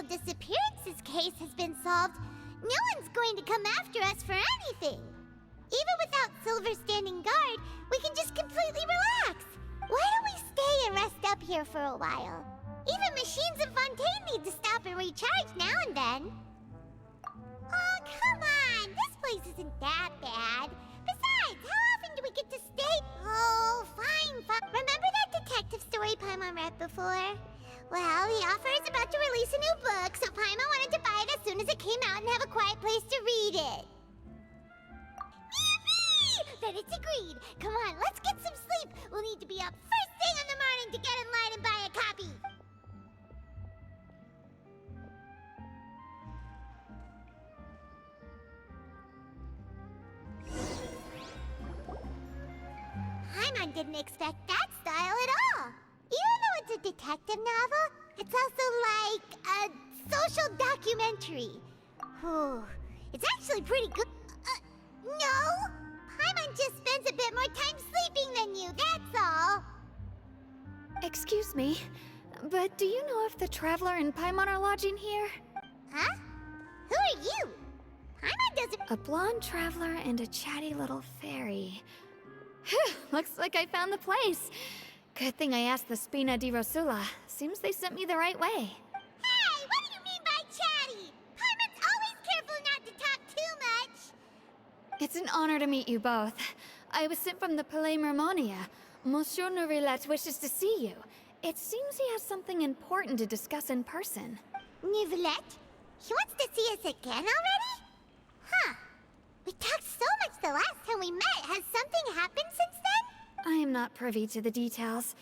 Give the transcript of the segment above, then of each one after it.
disappearances case has been solved, no one's going to come after us for anything. Even without Silver standing guard, we can just completely relax. Why don't we stay and rest up here for a while? Even machines in Fontaine need to stop and recharge now and then. Oh, come on! This place isn't that bad. Besides, how often do we get to stay? Oh, fine. Remember that detective story Paimon read before? Well, the author is about to release a new book, so Paimon wanted to buy it as soon as it came out and have a quiet place to read it. Then it's agreed. Come on, let's get some sleep. We'll need to be up first thing in the morning to get in line and buy a copy. Paimon didn't expect that style at all. Even though it's a detective novel, it's also like a social documentary. Whew. It's actually pretty good. No! Paimon just spends a bit more time sleeping than you, that's all. Excuse me, but do you know if the Traveler and Paimon are lodging here? Huh? Who are you? Paimon doesn't— A blonde traveler and a chatty little fairy. Phew, looks like I found the place. Good thing I asked the Spina di Rosula. Seems they sent me the right way. Hey, what do you mean by chatty? Paimon's always careful not to talk too much. It's an honor to meet you both. I was sent from the Palais Mermonia. Monsieur Nourilette wishes to see you. It seems he has something important to discuss in person. Nourilette? He wants to see us again already? Huh. We talked so much the last time we met. Has something happened since then? I am not privy to the details.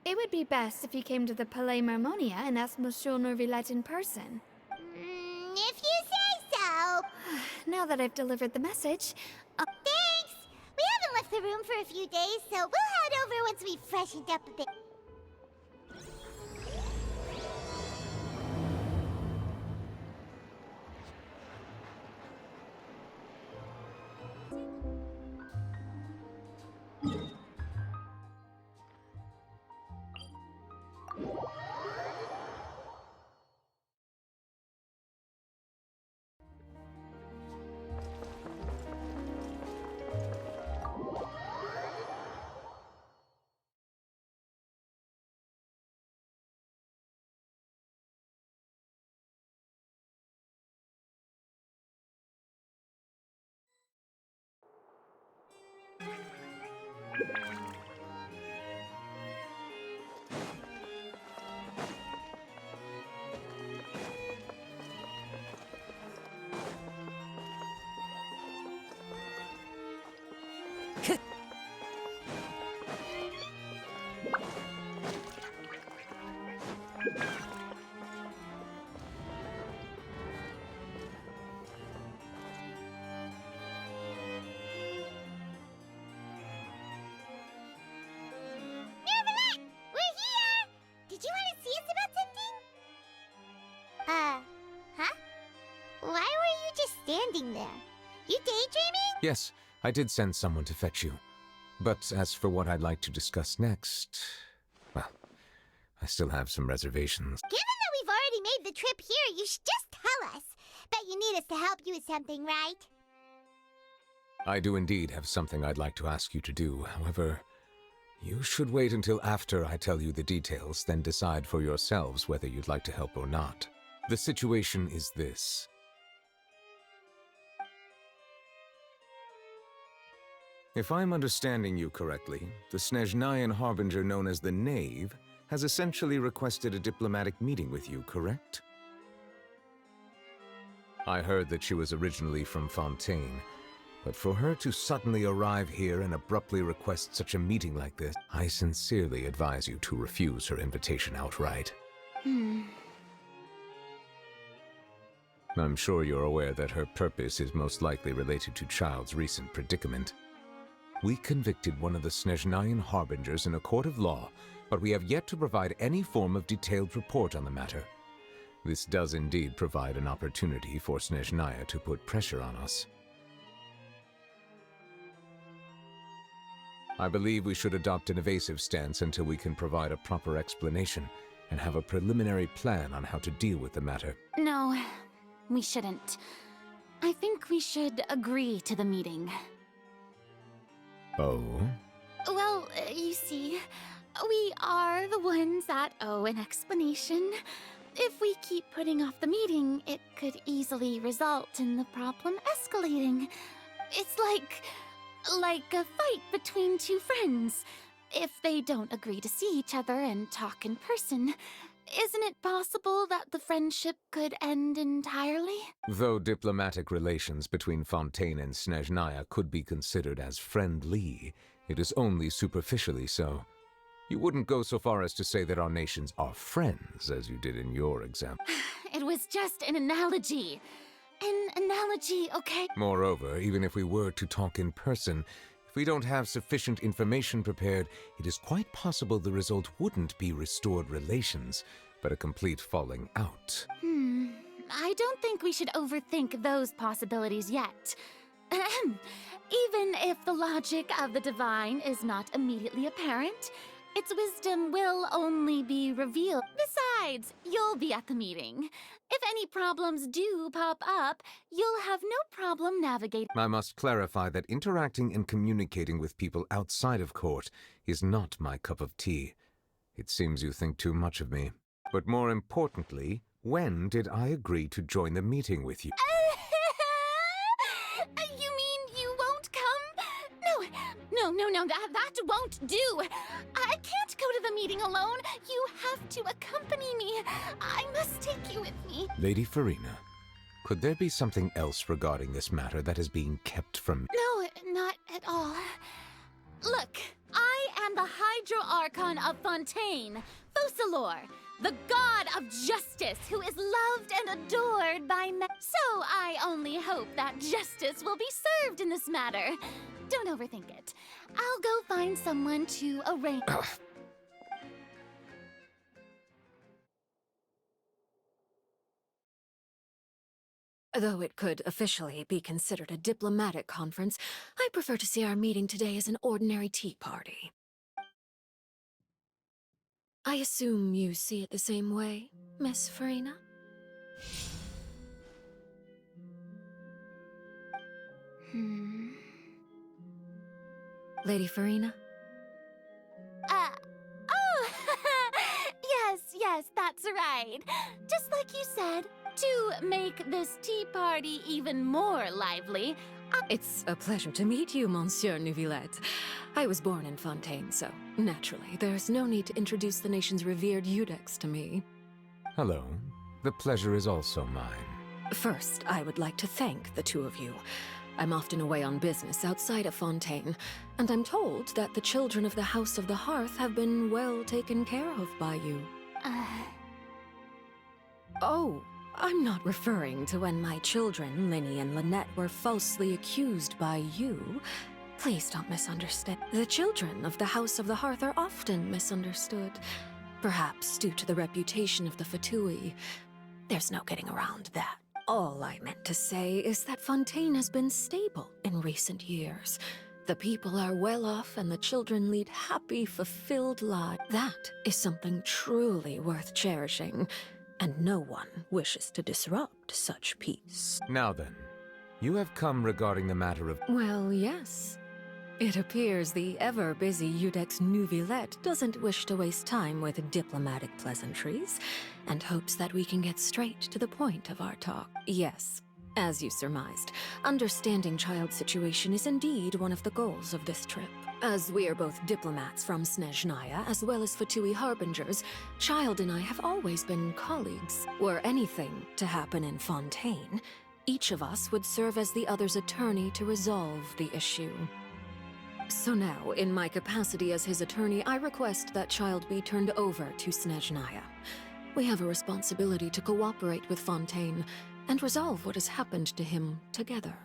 It would be best if you came to the Palais Mermonia and asked Monsieur Nourilette in person. If you say so. Now that I've delivered the message, Thanks! We haven't left the room for a few days, so we'll head over once we've freshened up a bit. Did you want to see us about something? Huh? Why were you just standing there? You daydreaming? Yes, I did send someone to fetch you. But as for what I'd like to discuss next, well, I still have some reservations. Given that we've already made the trip here, you should just tell us. Bet you need us to help you with something, right? I do indeed have something I'd like to ask you to do. However, you should wait until after I tell you the details, then decide for yourselves whether you'd like to help or not. The situation is this. If I'm understanding you correctly, the Snezhnayan Harbinger known as the Knave has essentially requested a diplomatic meeting with you, correct? I heard that she was originally from Fontaine, but for her to suddenly arrive here and abruptly request such a meeting like this, I sincerely advise you to refuse her invitation outright. I'm sure you're aware that her purpose is most likely related to Child's recent predicament. We convicted one of the Snezhnayan Harbingers in a court of law, but we have yet to provide any form of detailed report on the matter. This does indeed provide an opportunity for Snezhnaya to put pressure on us. I believe we should adopt an evasive stance until we can provide a proper explanation, and have a preliminary plan on how to deal with the matter. No, we shouldn't. I think we should agree to the meeting. Oh? Well, you see, we are the ones that owe an explanation. If we keep putting off the meeting, it could easily result in the problem escalating. It's like a fight between two friends. If they don't agree to see each other and talk in person, isn't it possible that the friendship could end entirely? Though diplomatic relations between Fontaine and Snezhnaya could be considered as friendly, it is only superficially so. You wouldn't go so far as to say that our nations are friends, as you did in your example. It was just an analogy. An analogy, okay? Moreover, even if we were to talk in person, if we don't have sufficient information prepared, it is quite possible the result wouldn't be restored relations, but a complete falling out. I don't think we should overthink those possibilities yet. Ahem. Even if the logic of the divine is not immediately apparent, its wisdom will only be revealed. Besides, you'll be at the meeting. If any problems do pop up, you'll have no problem navigating. I must clarify that interacting and communicating with people outside of court is not my cup of tea. It seems you think too much of me. But more importantly, when did I agree to join the meeting with you? You mean you won't come? No, that won't do. I can't go to the meeting alone. You have to accompany me. I must take you with me. Lady Farina, could there be something else regarding this matter that is being kept from me? No, not at all. Look, I am the Hydro-Archon of Fontaine, Focalor, the god of justice who is loved and adored by men. So I only hope that justice will be served in this matter. Don't overthink it. I'll go find someone to arrange. Though it could officially be considered a diplomatic conference, I prefer to see our meeting today as an ordinary tea party. I assume you see it the same way, Miss Farina? Lady Farina? Oh! yes, that's right. Just like you said, to make this tea party even more lively, It's a pleasure to meet you, Monsieur Neuvillette. I was born in Fontaine, so naturally, there's no need to introduce the nation's revered Eudex to me. Hello. The pleasure is also mine. First, I would like to thank the two of you. I'm often away on business outside of Fontaine, and I'm told that the children of the House of the Hearth have been well taken care of by you. Oh, I'm not referring to when my children, Linny and Lynette, were falsely accused by you. Please don't misunderstand. The children of the House of the Hearth are often misunderstood. Perhaps due to the reputation of the Fatui. There's no getting around that. All I meant to say is that Fontaine has been stable in recent years. The people are well off and the children lead happy, fulfilled lives. That is something truly worth cherishing, and no one wishes to disrupt such peace. Now then, you have come regarding the matter of... Well, yes. It appears the ever-busy Eudex Neuvillette doesn't wish to waste time with diplomatic pleasantries, and hopes that we can get straight to the point of our talk. Yes, as you surmised, understanding Child's situation is indeed one of the goals of this trip. As we are both diplomats from Snezhnaya, as well as Fatui harbingers, Child and I have always been colleagues. Were anything to happen in Fontaine, each of us would serve as the other's attorney to resolve the issue. So now, in my capacity as his attorney, I request that Child be turned over to Snezhnaya. We have a responsibility to cooperate with Fontaine and resolve what has happened to him together.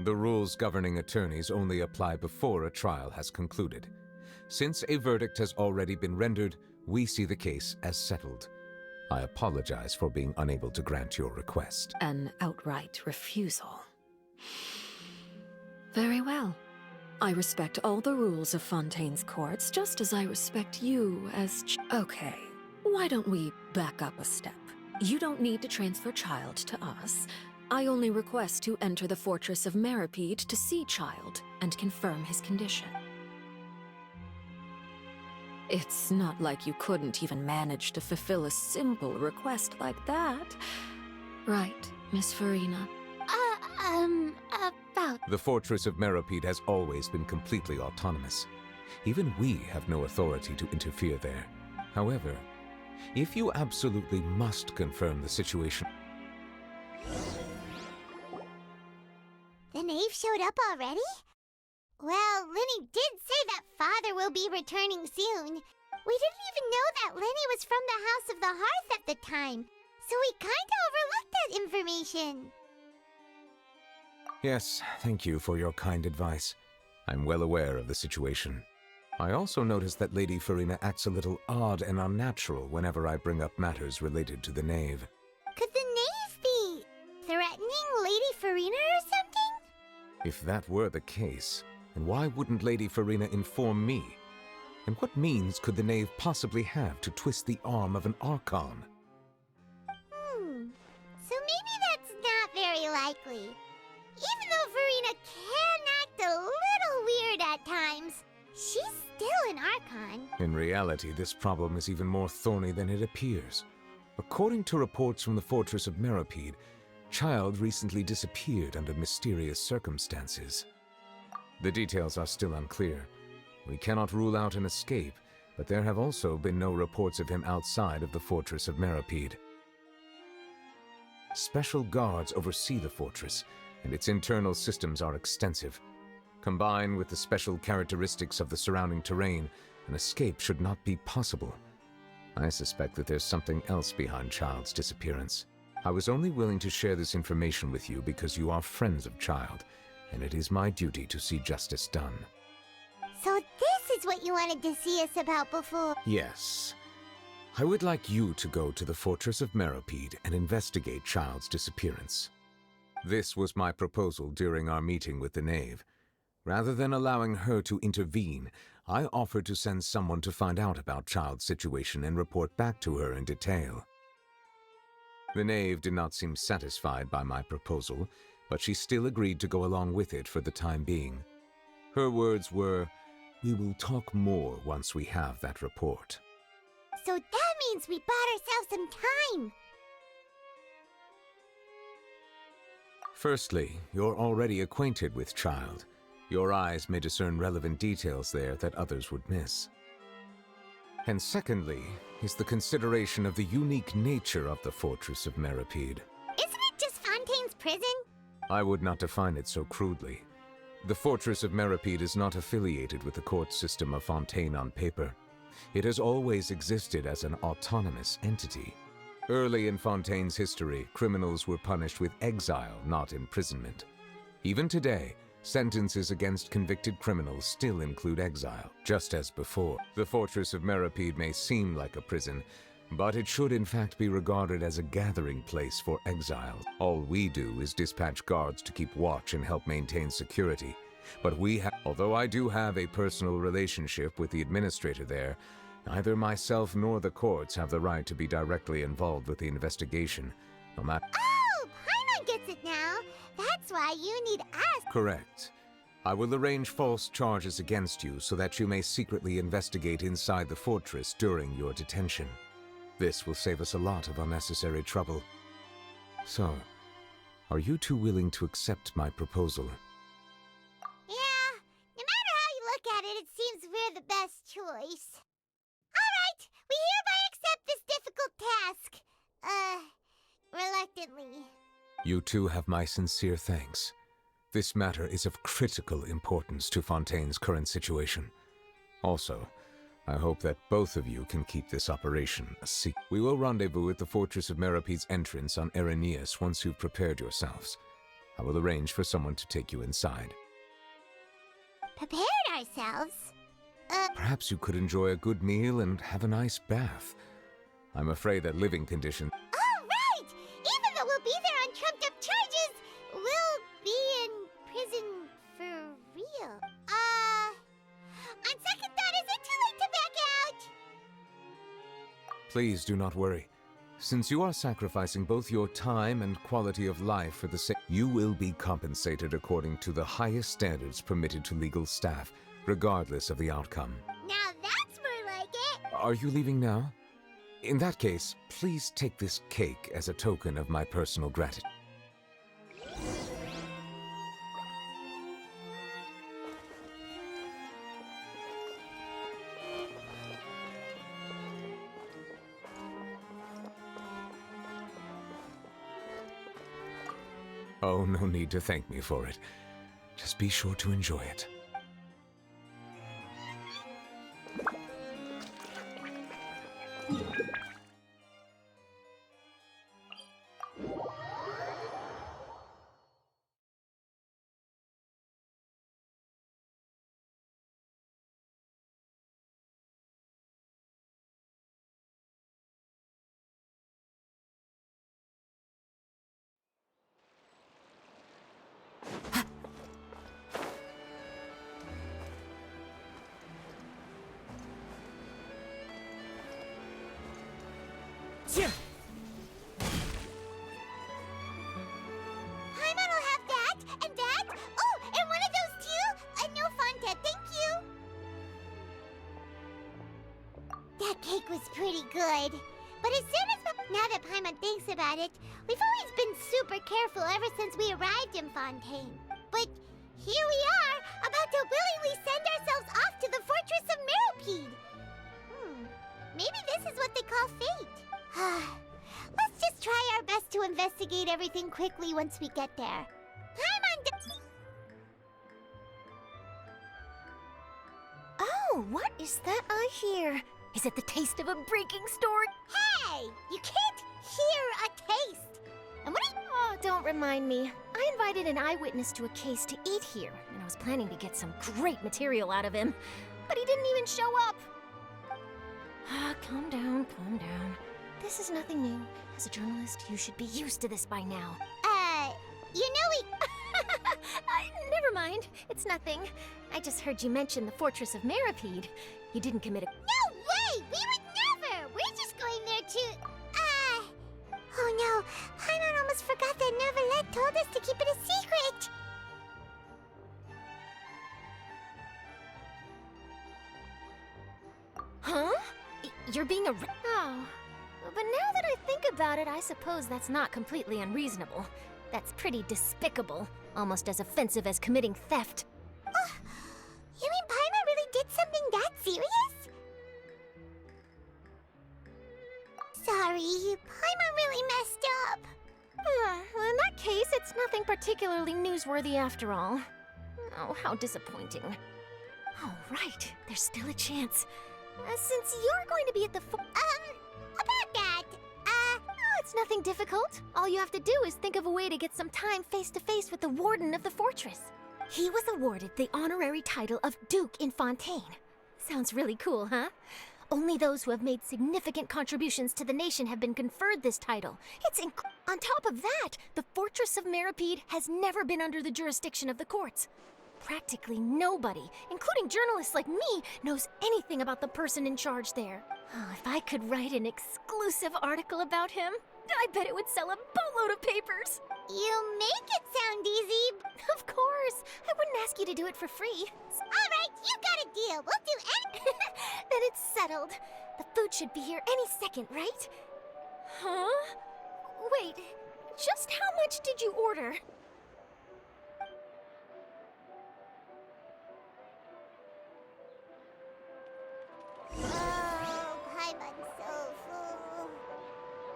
The rules governing attorneys only apply before a trial has concluded. Since a verdict has already been rendered, we see the case as settled. I apologize for being unable to grant your request. An outright refusal. Very well. I respect all the rules of Fontaine's courts, just as I respect you as Okay. Why don't we back up a step? You don't need to transfer Child to us. I only request to enter the Fortress of Meripede to see Child and confirm his condition. It's not like you couldn't even manage to fulfill a simple request like that. Right, Miss Farina? About... The Fortress of Meripede has always been completely autonomous. Even we have no authority to interfere there. However, if you absolutely must confirm the situation... The knave showed up already? Well, Lenny did say that Father will be returning soon. We didn't even know that Lenny was from the House of the Hearth at the time, so we kinda overlooked that information. Yes, thank you for your kind advice. I'm well aware of the situation. I also noticed that Lady Farina acts a little odd and unnatural whenever I bring up matters related to the knave. Could the knave be threatening Lady Farina or something? If that were the case, then why wouldn't Lady Farina inform me? And what means could the knave possibly have to twist the arm of an Archon? So maybe that's not very likely. Even though Farina can act a little weird at times, she's still an Archon. In reality, this problem is even more thorny than it appears. According to reports from the Fortress of Meripede, Child recently disappeared under mysterious circumstances. The details are still unclear. We cannot rule out an escape, but there have also been no reports of him outside of the Fortress of Meripede. Special guards oversee the fortress, and its internal systems are extensive. Combined with the special characteristics of the surrounding terrain, an escape should not be possible. I suspect that there's something else behind Child's disappearance. I was only willing to share this information with you because you are friends of Child, and it is my duty to see justice done. So this is what you wanted to see us about before. Yes. I would like you to go to the Fortress of Meripede and investigate Child's disappearance. This was my proposal during our meeting with the knave. Rather than allowing her to intervene, I offered to send someone to find out about Child's situation and report back to her in detail. The knave did not seem satisfied by my proposal, but she still agreed to go along with it for the time being. Her words were, "We will talk more once we have that report." So that means we bought ourselves some time. Firstly, you're already acquainted with Child. Your eyes may discern relevant details there that others would miss. And secondly, is the consideration of the unique nature of the Fortress of Meripede. Isn't it just Fontaine's prison? I would not define it so crudely. The Fortress of Meripede is not affiliated with the court system of Fontaine on paper. It has always existed as an autonomous entity. Early in Fontaine's history, criminals were punished with exile, not imprisonment. Even today, sentences against convicted criminals still include exile, just as before. The Fortress of Meripede may seem like a prison, but it should in fact be regarded as a gathering place for exiles. All we do is dispatch guards to keep watch and help maintain security. But although I do have a personal relationship with the administrator there, neither myself nor the courts have the right to be directly involved with the investigation, no matter— Oh, Paimon gets it now. That's why you need us. Correct. I will arrange false charges against you so that you may secretly investigate inside the fortress during your detention. This will save us a lot of unnecessary trouble. So, are you two willing to accept my proposal? Yeah, no matter how you look at it, it seems we're the best choice. Alright, we hereby accept this difficult task. Reluctantly. You two have my sincere thanks. This matter is of critical importance to Fontaine's current situation. Also, I hope that both of you can keep this operation a secret. We will rendezvous at the Fortress of Meripede's entrance on Erinius once you've prepared yourselves. I will arrange for someone to take you inside. Prepared ourselves? Perhaps you could enjoy a good meal and have a nice bath. I'm afraid that living conditions— Oh, right! Even though we'll be there on trumped-up charges, we'll be in prison for real. On second thought, is it too late to back out? Please do not worry. Since you are sacrificing both your time and quality of life for the sake, you will be compensated according to the highest standards permitted to legal staff, regardless of the outcome. Now that's more like it! Are you leaving now? In that case, please take this cake as a token of my personal gratitude. Oh, no need to thank me for it. Just be sure to enjoy it. Paimon will have that, and that. Oh, and one of those too. No Fanta, thank you. That cake was pretty good. But as soon as now that Paimon thinks about it, we've always been super careful ever since we arrived in Fontaine. But here we are, about to willingly send ourselves off to the Fortress of Meropide. Maybe this is what they call fate. Let's just try our best to investigate everything quickly once we get there. Oh, what is that I hear? Is it the taste of a breaking story? Hey! You can't hear a taste! And what are you... Oh, don't remind me. I invited an eyewitness to a case to eat here, and I was planning to get some great material out of him. But he didn't even show up. Calm down, calm down. This is nothing new. As a journalist, you should be used to this by now. You know we... Never mind. It's nothing. I just heard you mention the Fortress of Meropide. You didn't commit a... No way! We would never! We're just going there to... Oh no, Paimon almost forgot that Neuvillette told us to keep it a secret! Huh? You're being a... Oh. But now that I think about it, I suppose that's not completely unreasonable. That's pretty despicable. Almost as offensive as committing theft. You mean Paimon really did something that serious? Sorry, Paimon really messed up. Well, in that case, it's nothing particularly newsworthy after all. Oh, how disappointing. Oh, right. There's still a chance. Since you're going to be at the About that, it's nothing difficult. All you have to do is think of a way to get some time face-to-face with the warden of the fortress. He was awarded the honorary title of Duke in Fontaine. Sounds really cool, huh? Only those who have made significant contributions to the nation have been conferred this title. On top of that, the Fortress of Meropide has never been under the jurisdiction of the courts. Practically nobody, including journalists like me, knows anything about the person in charge there. Oh, if I could write an exclusive article about him, I bet it would sell a boatload of papers. you make it sound easy. Of course. I wouldn't ask you to do it for free. Alright, you got a deal. We'll do anything. Then it's settled. The food should be here any second, right? Huh? Wait, just how much did you order? Oh, Paimon's so full.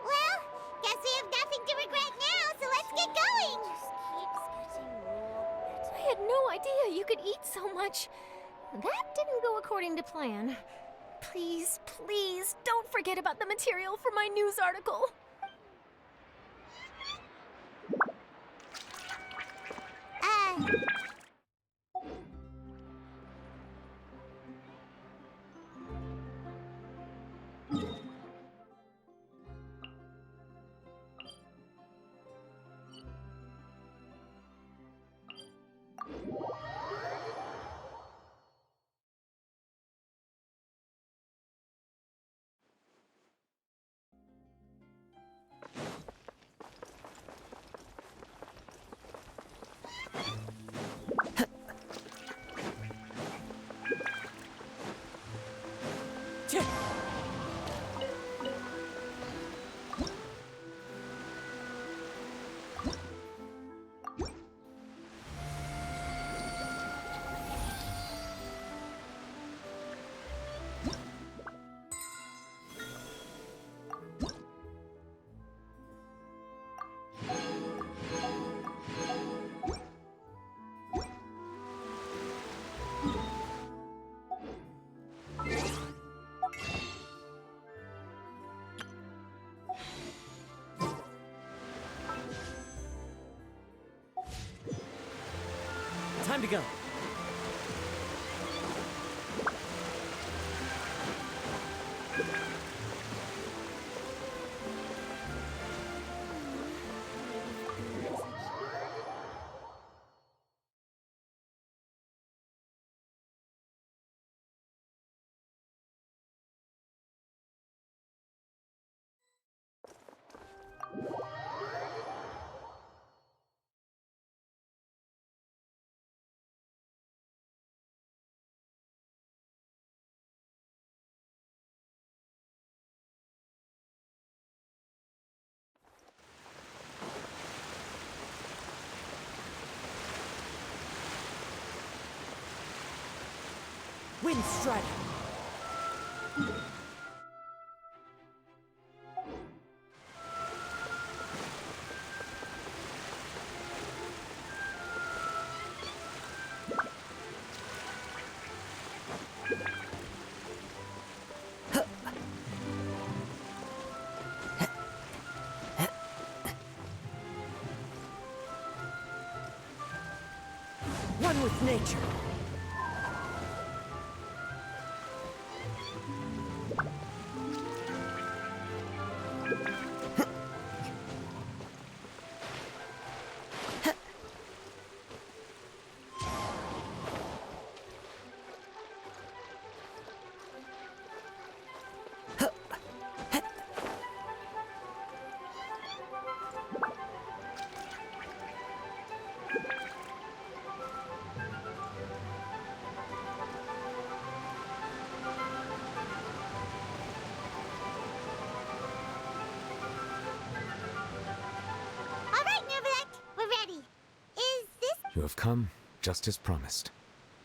Well, guess we have nothing to regret now, so let's get going. I had no idea you could eat so much. That didn't go according to plan. Please, please, don't forget about the material for my news article. Time to go. Wind strike. One with nature. All right, Nervalek, we're ready. Is this... You have come, just as promised.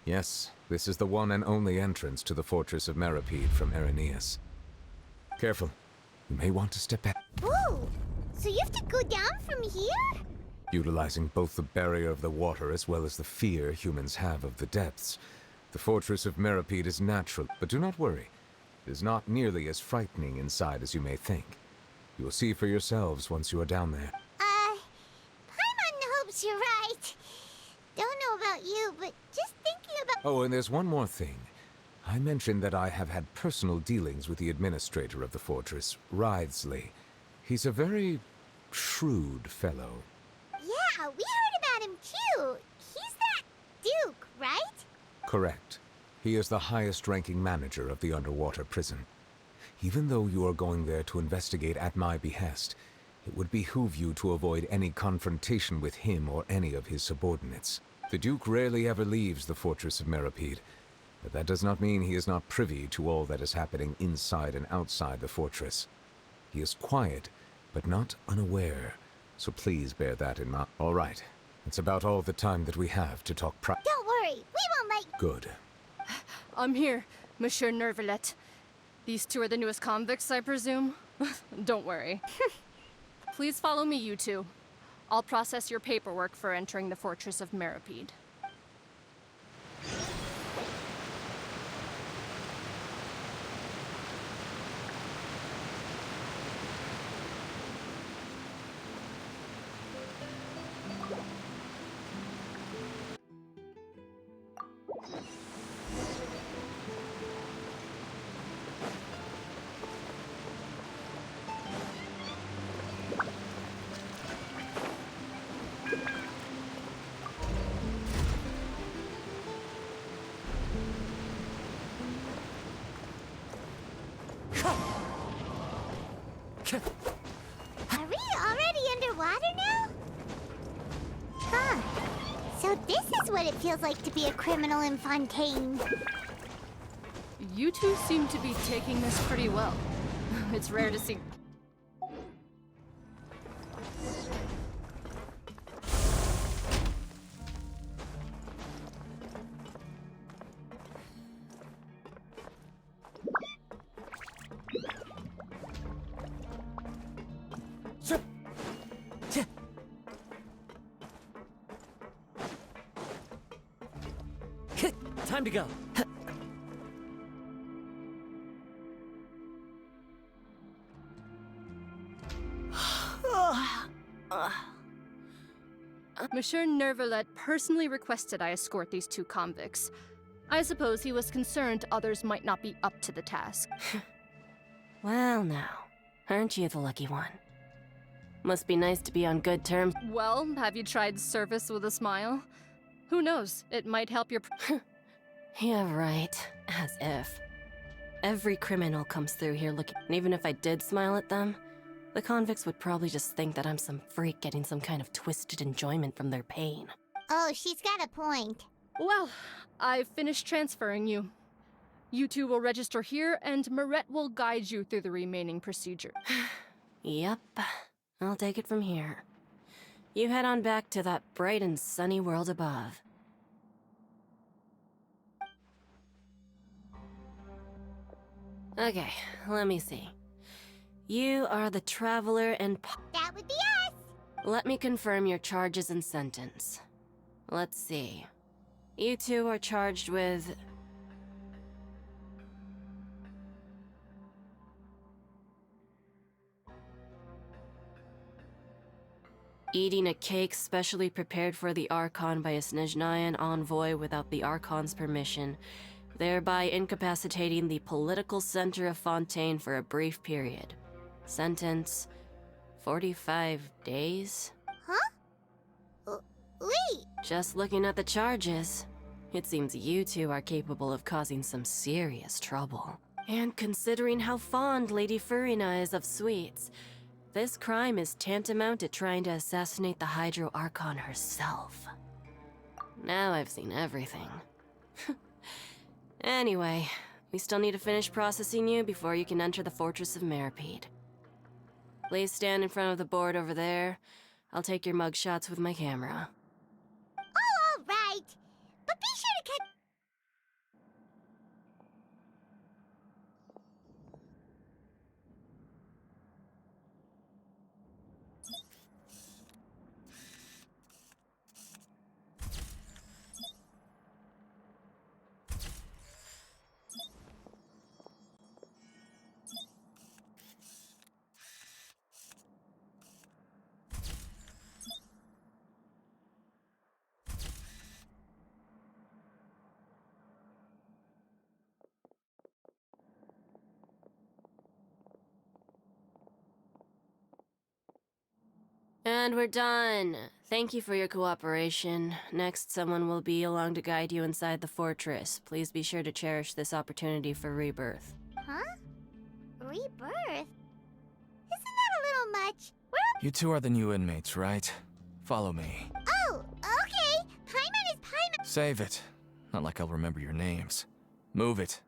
Yes, this is the one and only entrance to the fortress of Meripede from Irenaeus. Careful. You may want to step back. Ooh, so you have to go down from here? Utilizing both the barrier of the water as well as the fear humans have of the depths, the fortress of Meripede is natural, but do not worry. It is not nearly as frightening inside as you may think. You will see for yourselves once you are down there. Paimon hopes you're right. Don't know about you, but just thinking about... Oh, and there's one more thing. I mentioned that I have had personal dealings with the administrator of the fortress, Wriothesley. He's a very shrewd fellow. Yeah, we heard about him too. He's that Duke, right? Correct. He is the highest-ranking manager of the underwater prison. Even though you are going there to investigate at my behest, it would behoove you to avoid any confrontation with him or any of his subordinates. The Duke rarely ever leaves the fortress of Meripede, but that does not mean he is not privy to all that is happening inside and outside the fortress. He is quiet, but not unaware, so please bear that in mind. All right, it's about all the time that we have to talk Don't worry, we won't let... Good. I'm here, Monsieur Nervalet. These two are the newest convicts, I presume? Don't worry. Please follow me, you two. I'll process your paperwork for entering the fortress of Meripede. Are we already underwater now? Huh. So this is what it feels like to be a criminal in Fontaine. You two seem to be taking this pretty well. It's rare to see. Time to go. Monsieur Nervalet personally requested I escort these 2 convicts. I suppose he was concerned others might not be up to the task. Well now, aren't you the lucky one? Must be nice to be on good terms. Well, have you tried service with a smile? Who knows, it might help your... Yeah, right. As if. Every criminal comes through here looking... And even if I did smile at them, the convicts would probably just think that I'm some freak getting some kind of twisted enjoyment from their pain. Oh, she's got a point. Well, I've finished transferring you. You 2 will register here, and Marette will guide you through the remaining procedure. Yep. I'll take it from here. You head on back to that bright and sunny world above. Okay, let me see. You are the Traveler and... That would be us! Let me confirm your charges and sentence. Let's see. You 2 are charged with... eating a cake specially prepared for the Archon by a Snezhnayan envoy without the Archon's permission, thereby incapacitating the political center of Fontaine for a brief period. Sentence... 45 days? Huh? Wait! Just looking at the charges, it seems you 2 are capable of causing some serious trouble. And considering how fond Lady Furina is of sweets, this crime is tantamount to trying to assassinate the Hydro Archon herself. Now I've seen everything. Anyway, we still need to finish processing you before you can enter the Fortress of Meripede. Please stand in front of the board over there. I'll take your mug shots with my camera. Oh, all right. But be sure to cut... And we're done. Thank you for your cooperation. Next, someone will be along to guide you inside the fortress. Please be sure to cherish this opportunity for rebirth. Huh? Rebirth? Isn't that a little much? You 2 are the new inmates, right? Follow me. Oh, okay. Paimon is Paimon. Save it. Not like I'll remember your names. Move it.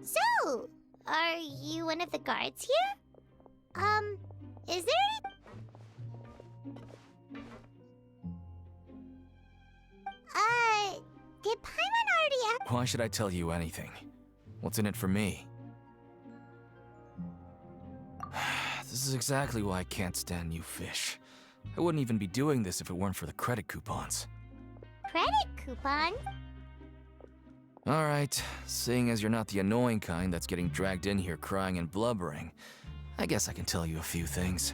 So, are you one of the guards here? Is there any... did Paimon already ask? Why should I tell you anything? What's in it for me? This is exactly why I can't stand you fish. I wouldn't even be doing this if it weren't for the credit coupons. Credit coupons? Alright, seeing as you're not the annoying kind that's getting dragged in here crying and blubbering, I guess I can tell you a few things.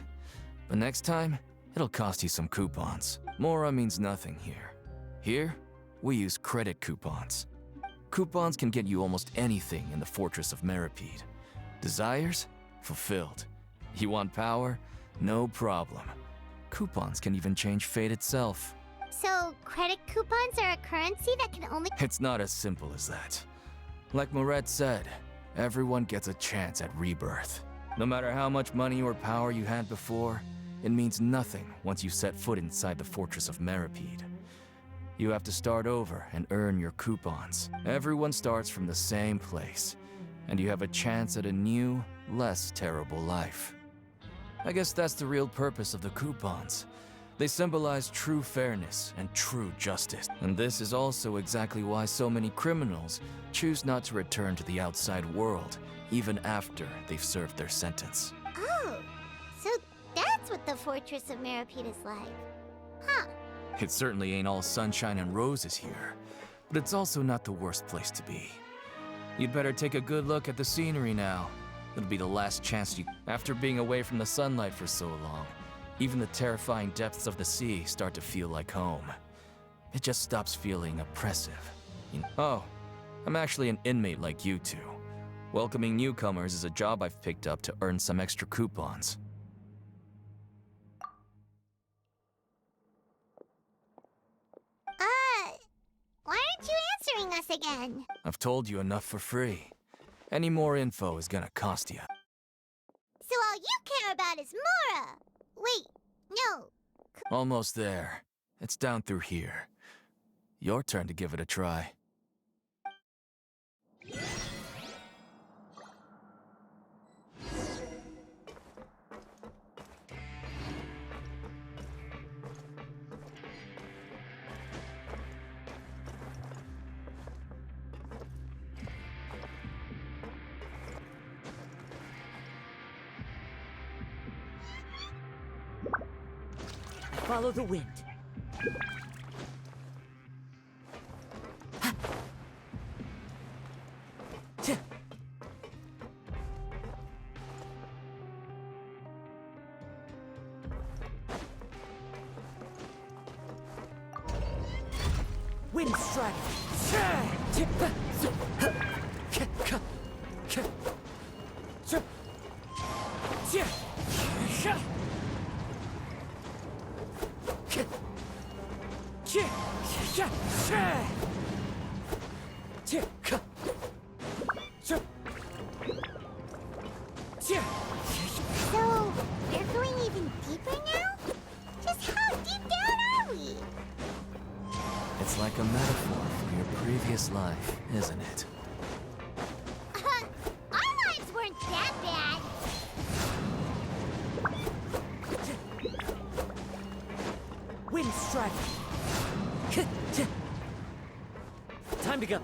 But next time, it'll cost you some coupons. Mora means nothing here. Here, we use credit coupons. Coupons can get you almost anything in the Fortress of Meripede. Desires? Fulfilled. You want power? No problem. Coupons can even change fate itself. So, credit coupons are a currency that can only... It's not as simple as that. Like Moret said, everyone gets a chance at rebirth. No matter how much money or power you had before, it means nothing once you set foot inside the Fortress of Meripede. You have to start over and earn your coupons. Everyone starts from the same place, and you have a chance at a new, less terrible life. I guess that's the real purpose of the coupons. They symbolize true fairness and true justice. And this is also exactly why so many criminals choose not to return to the outside world, even after they've served their sentence. Oh, so that's what the Fortress of Meripede is like. Huh. It certainly ain't all sunshine and roses here, but it's also not the worst place to be. You'd better take a good look at the scenery now. It'll be the last chance you... After being away from the sunlight for so long, even the terrifying depths of the sea start to feel like home. It just stops feeling oppressive. Oh, I'm actually an inmate like you two. Welcoming newcomers is a job I've picked up to earn some extra coupons. Why aren't you answering us again? I've told you enough for free. Any more info is gonna cost you. So all you care about is Mora! Wait, no. Almost there. It's down through here. Your turn to give it a try. Follow the wind. Wind strike. So, we're going even deeper now? Just how deep down are we? It's like a metaphor for your previous life, isn't it? Our lives weren't that bad. Wind strike. Time to go.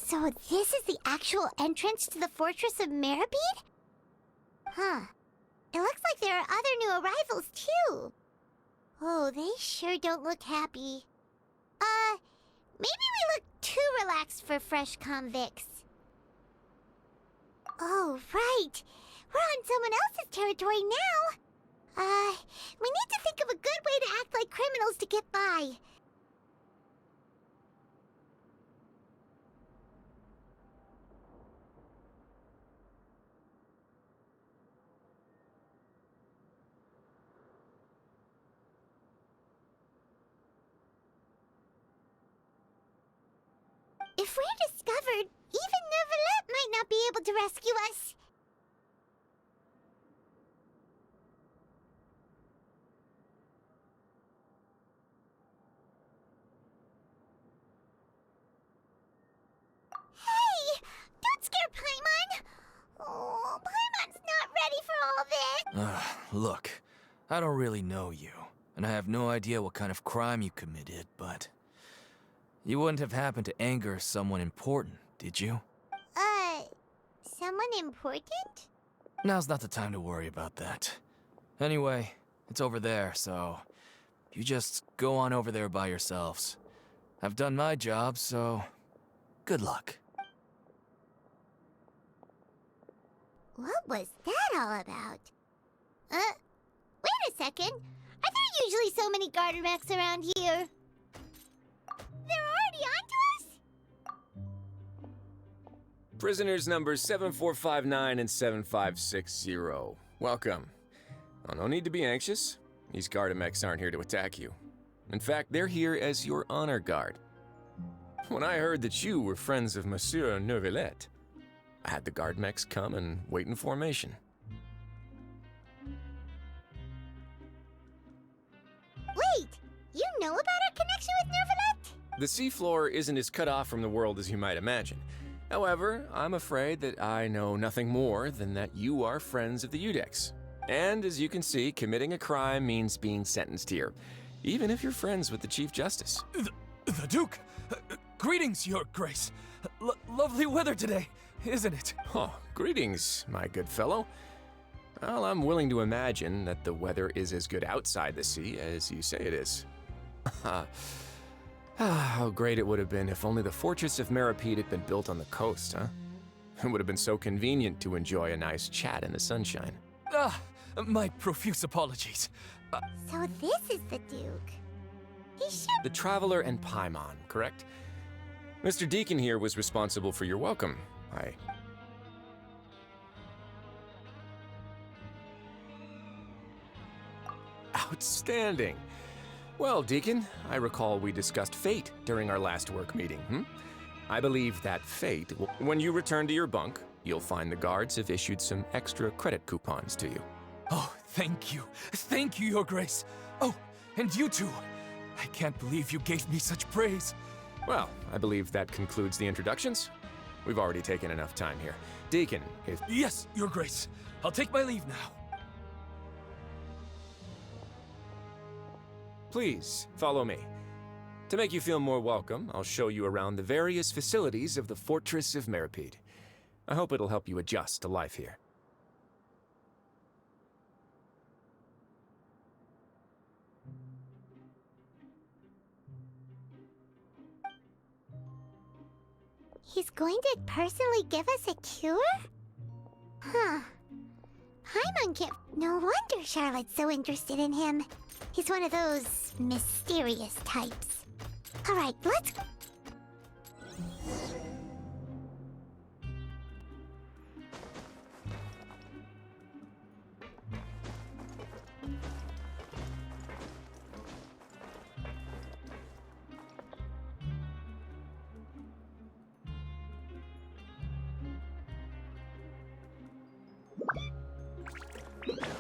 So this is the actual entrance to the Fortress of Meripede? Huh. It looks like there are other new arrivals, too. Oh, they sure don't look happy. Maybe we look too relaxed for fresh convicts. Oh, right. We're on someone else's territory now. We need to think of a good way to act like criminals to get by. If we're discovered, even Neuvillette might not be able to rescue us. Hey! Don't scare Paimon! Oh, Paimon's not ready for all this! Look, I don't really know you, and I have no idea what kind of crime you committed, but... You wouldn't have happened to anger someone important, did you? Someone important? Now's not the time to worry about that. Anyway, it's over there, so... You just go on over there by yourselves. I've done my job, so... Good luck. What was that all about? Wait a second. Are there usually so many Garderex around here? They're already onto us? Prisoners numbers 7459 and 7560. Welcome. Oh, no need to be anxious. These Gardemex aren't here to attack you. In fact, they're here as your honor guard. When I heard that you were friends of Monsieur Neuvillette, I had the Gardemex come and wait in formation. Wait, you know about our connection with Neuvillette? The seafloor isn't as cut off from the world as you might imagine. However, I'm afraid that I know nothing more than that you are friends of the Udex. And as you can see, committing a crime means being sentenced here, even if you're friends with the Chief Justice. The Duke! Greetings, Your Grace. Lovely weather today, isn't it? Oh, greetings, my good fellow. Well, I'm willing to imagine that the weather is as good outside the sea as you say it is. How great it would have been if only the fortress of Meripede had been built on the coast, huh? It would have been so convenient to enjoy a nice chat in the sunshine. My profuse apologies. So this is the Duke. He should... The Traveler and Paimon, correct? Mr. Deacon here was responsible for your welcome. Outstanding. Well, Deacon, I recall we discussed fate during our last work meeting, I believe that fate, when you return to your bunk, you'll find the guards have issued some extra credit coupons to you. Oh, thank you. Thank you, Your Grace. Oh, and you too. I can't believe you gave me such praise. Well, I believe that concludes the introductions. We've already taken enough time here. Deacon, if... Yes, Your Grace. I'll take my leave now. Please, follow me. To make you feel more welcome, I'll show you around the various facilities of the Fortress of Meripede. I hope it'll help you adjust to life here. He's going to personally give us a cure? Huh. Paimon can't... No wonder Charlotte's so interested in him. He's one of those mysterious types. Alright, let's...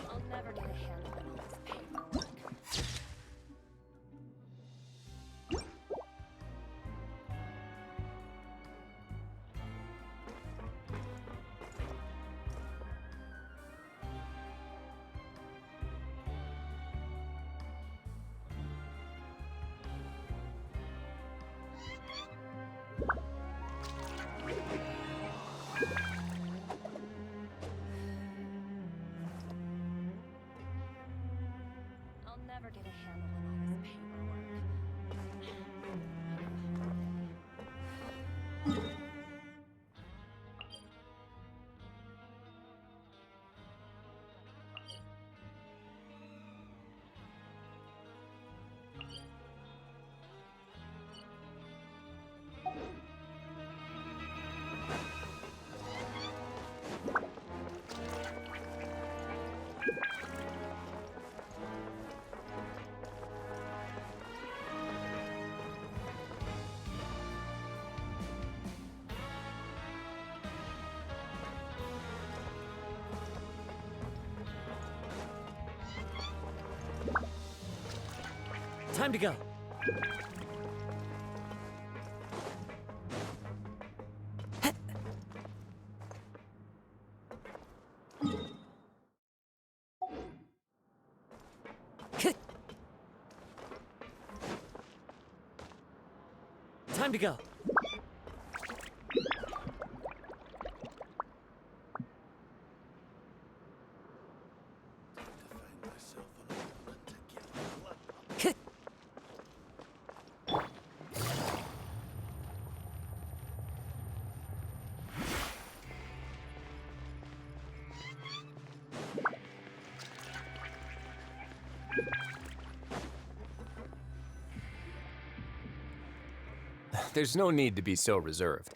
I'll never get a handle on all this paperwork. I'll never get a handle on all this paperwork. Time to go. Time to go. there's no need to be so reserved.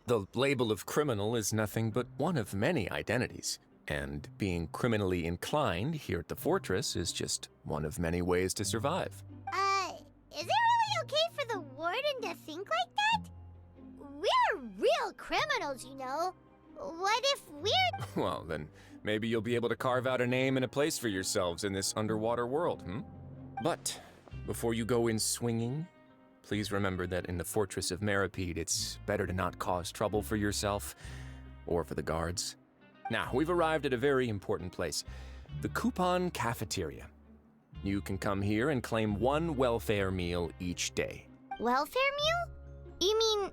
The label of criminal is nothing but one of many identities. And being criminally inclined here at the fortress is just one of many ways to survive. Is it really okay for the warden to think like that? We're real criminals, you know. What if we're... Well, then maybe you'll be able to carve out a name and a place for yourselves in this underwater world, But before you go in swinging, please remember that in the Fortress of Meripede, it's better to not cause trouble for yourself or for the guards. Now, we've arrived at a very important place, the Coupon Cafeteria. You can come here and claim one welfare meal each day. Welfare meal? You mean...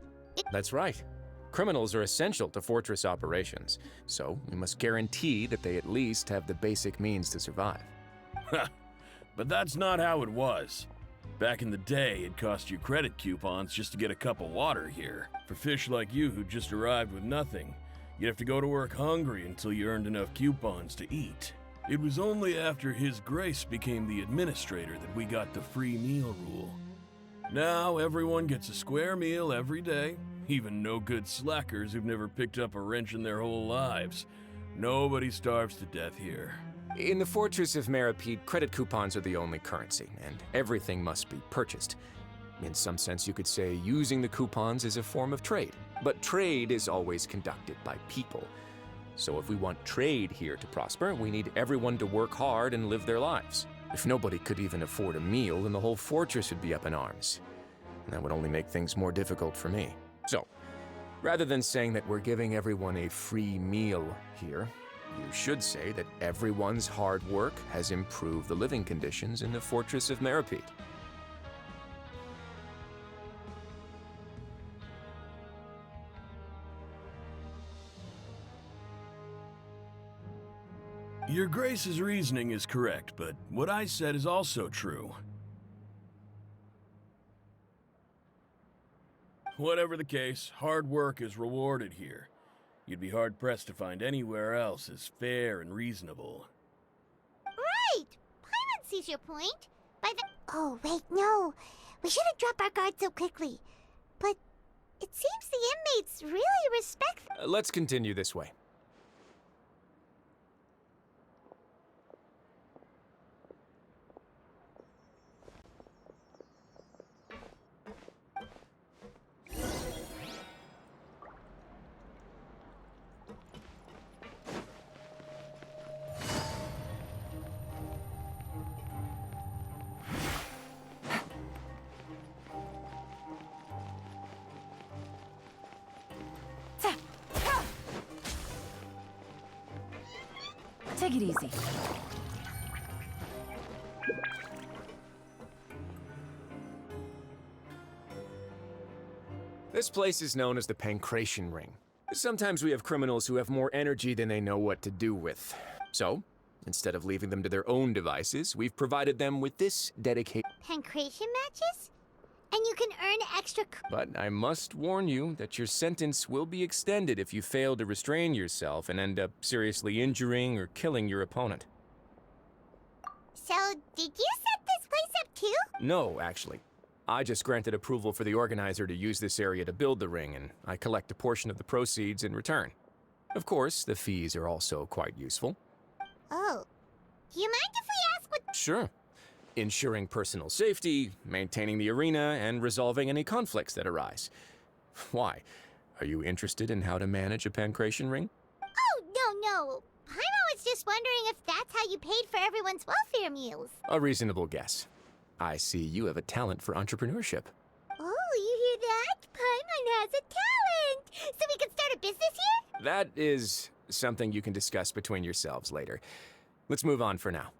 That's right. Criminals are essential to fortress operations, so we must guarantee that they at least have the basic means to survive. But that's not how it was. Back in the day, it cost you credit coupons just to get a cup of water here. For fish like you who just arrived with nothing, you'd have to go to work hungry until you earned enough coupons to eat. It was only after His Grace became the administrator that we got the free meal rule. Now everyone gets a square meal every day, even no-good slackers who've never picked up a wrench in their whole lives. Nobody starves to death here. In the Fortress of Meripede, credit coupons are the only currency, and everything must be purchased. In some sense, you could say using the coupons is a form of trade. But trade is always conducted by people. So if we want trade here to prosper, we need everyone to work hard and live their lives. If nobody could even afford a meal, then the whole fortress would be up in arms. And that would only make things more difficult for me. So, rather than saying that we're giving everyone a free meal here, you should say that everyone's hard work has improved the living conditions in the Fortress of Meripede. Your Grace's reasoning is correct, but what I said is also true. Whatever the case, hard work is rewarded here. You'd be hard-pressed to find anywhere else as fair and reasonable. Right! Paimon sees your point. By the... Oh, wait, no. We shouldn't drop our guard so quickly. But it seems the inmates really respect... Let's continue this way. Take it easy. This place is known as the Pancration Ring. Sometimes we have criminals who have more energy than they know what to do with. So, instead of leaving them to their own devices, we've provided them with this dedicated... Pancration matches? And you can earn extra... But I must warn you that your sentence will be extended if you fail to restrain yourself and end up seriously injuring or killing your opponent. So, did you set this place up too? No, actually. I just granted approval for the organizer to use this area to build the ring, and I collect a portion of the proceeds in return. Of course, the fees are also quite useful. Oh. Do you mind if we ask what... Sure. Ensuring personal safety, maintaining the arena, and resolving any conflicts that arise. Why? Are you interested in how to manage a pancration ring? Oh, no. Paimon was just wondering if that's how you paid for everyone's welfare meals. A reasonable guess. I see you have a talent for entrepreneurship. Oh, you hear that? Paimon has a talent! So we can start a business here? That is something you can discuss between yourselves later. Let's move on for now.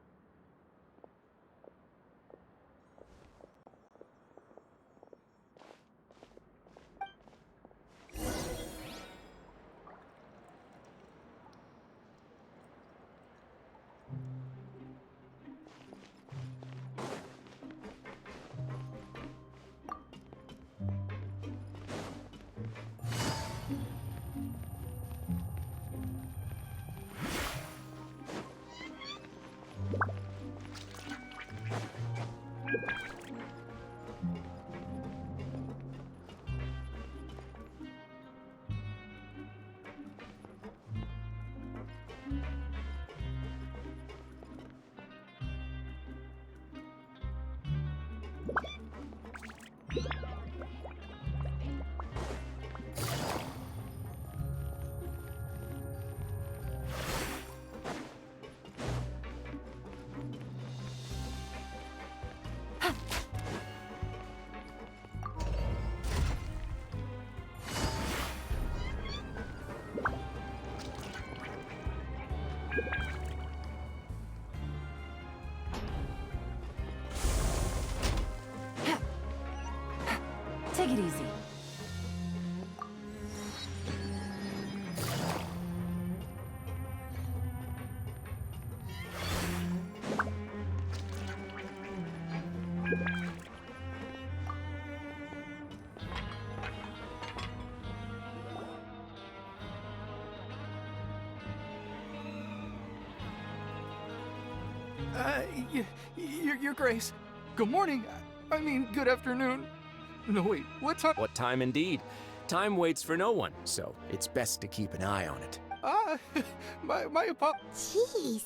Take it easy. Your Grace. Good morning. I mean, good afternoon. No, wait, what time? What time indeed? Time waits for no one, so it's best to keep an eye on it. My Jeez,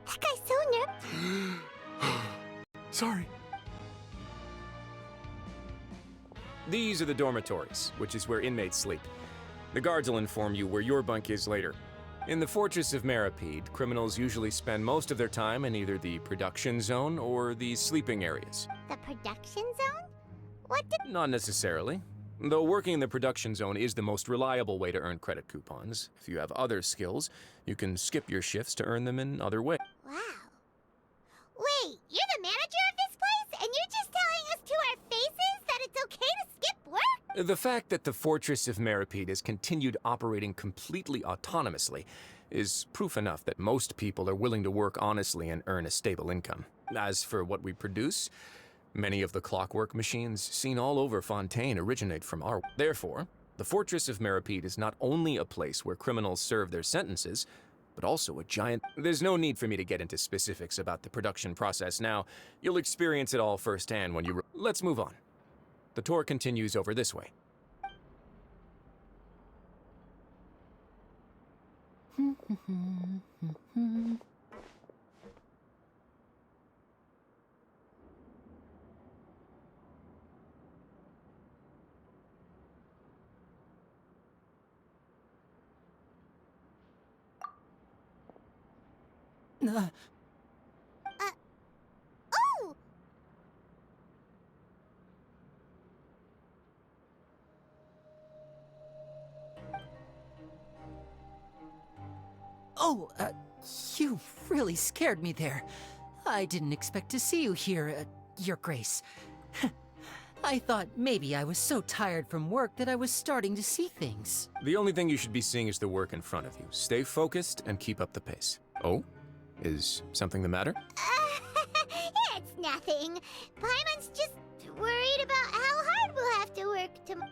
that guy's so nervous. Sorry. These are the dormitories, which is where inmates sleep. The guards will inform you where your bunk is later. In the Fortress of Meripede, criminals usually spend most of their time in either the production zone or the sleeping areas. The production zone? What did... Not necessarily. Though working in the production zone is the most reliable way to earn credit coupons. If you have other skills, you can skip your shifts to earn them in other ways. Wow. Wait, you're the manager of this place? And you're just telling us to our faces that it's okay to skip work? The fact that the Fortress of Meripede has continued operating completely autonomously is proof enough that most people are willing to work honestly and earn a stable income. As for what we produce, many of the clockwork machines seen all over Fontaine originate from our... Therefore, the Fortress of Meripede is not only a place where criminals serve their sentences, but also a giant... There's no need for me to get into specifics about the production process now. You'll experience it all firsthand when you... Let's move on. The tour continues over this way. Oh! Oh, you really scared me there. I didn't expect to see you here, Your Grace. I thought maybe I was so tired from work that I was starting to see things. The only thing you should be seeing is the work in front of you. Stay focused and keep up the pace. Oh? Is something the matter? It's nothing. Paimon's just worried about how hard we'll have to work tomorrow.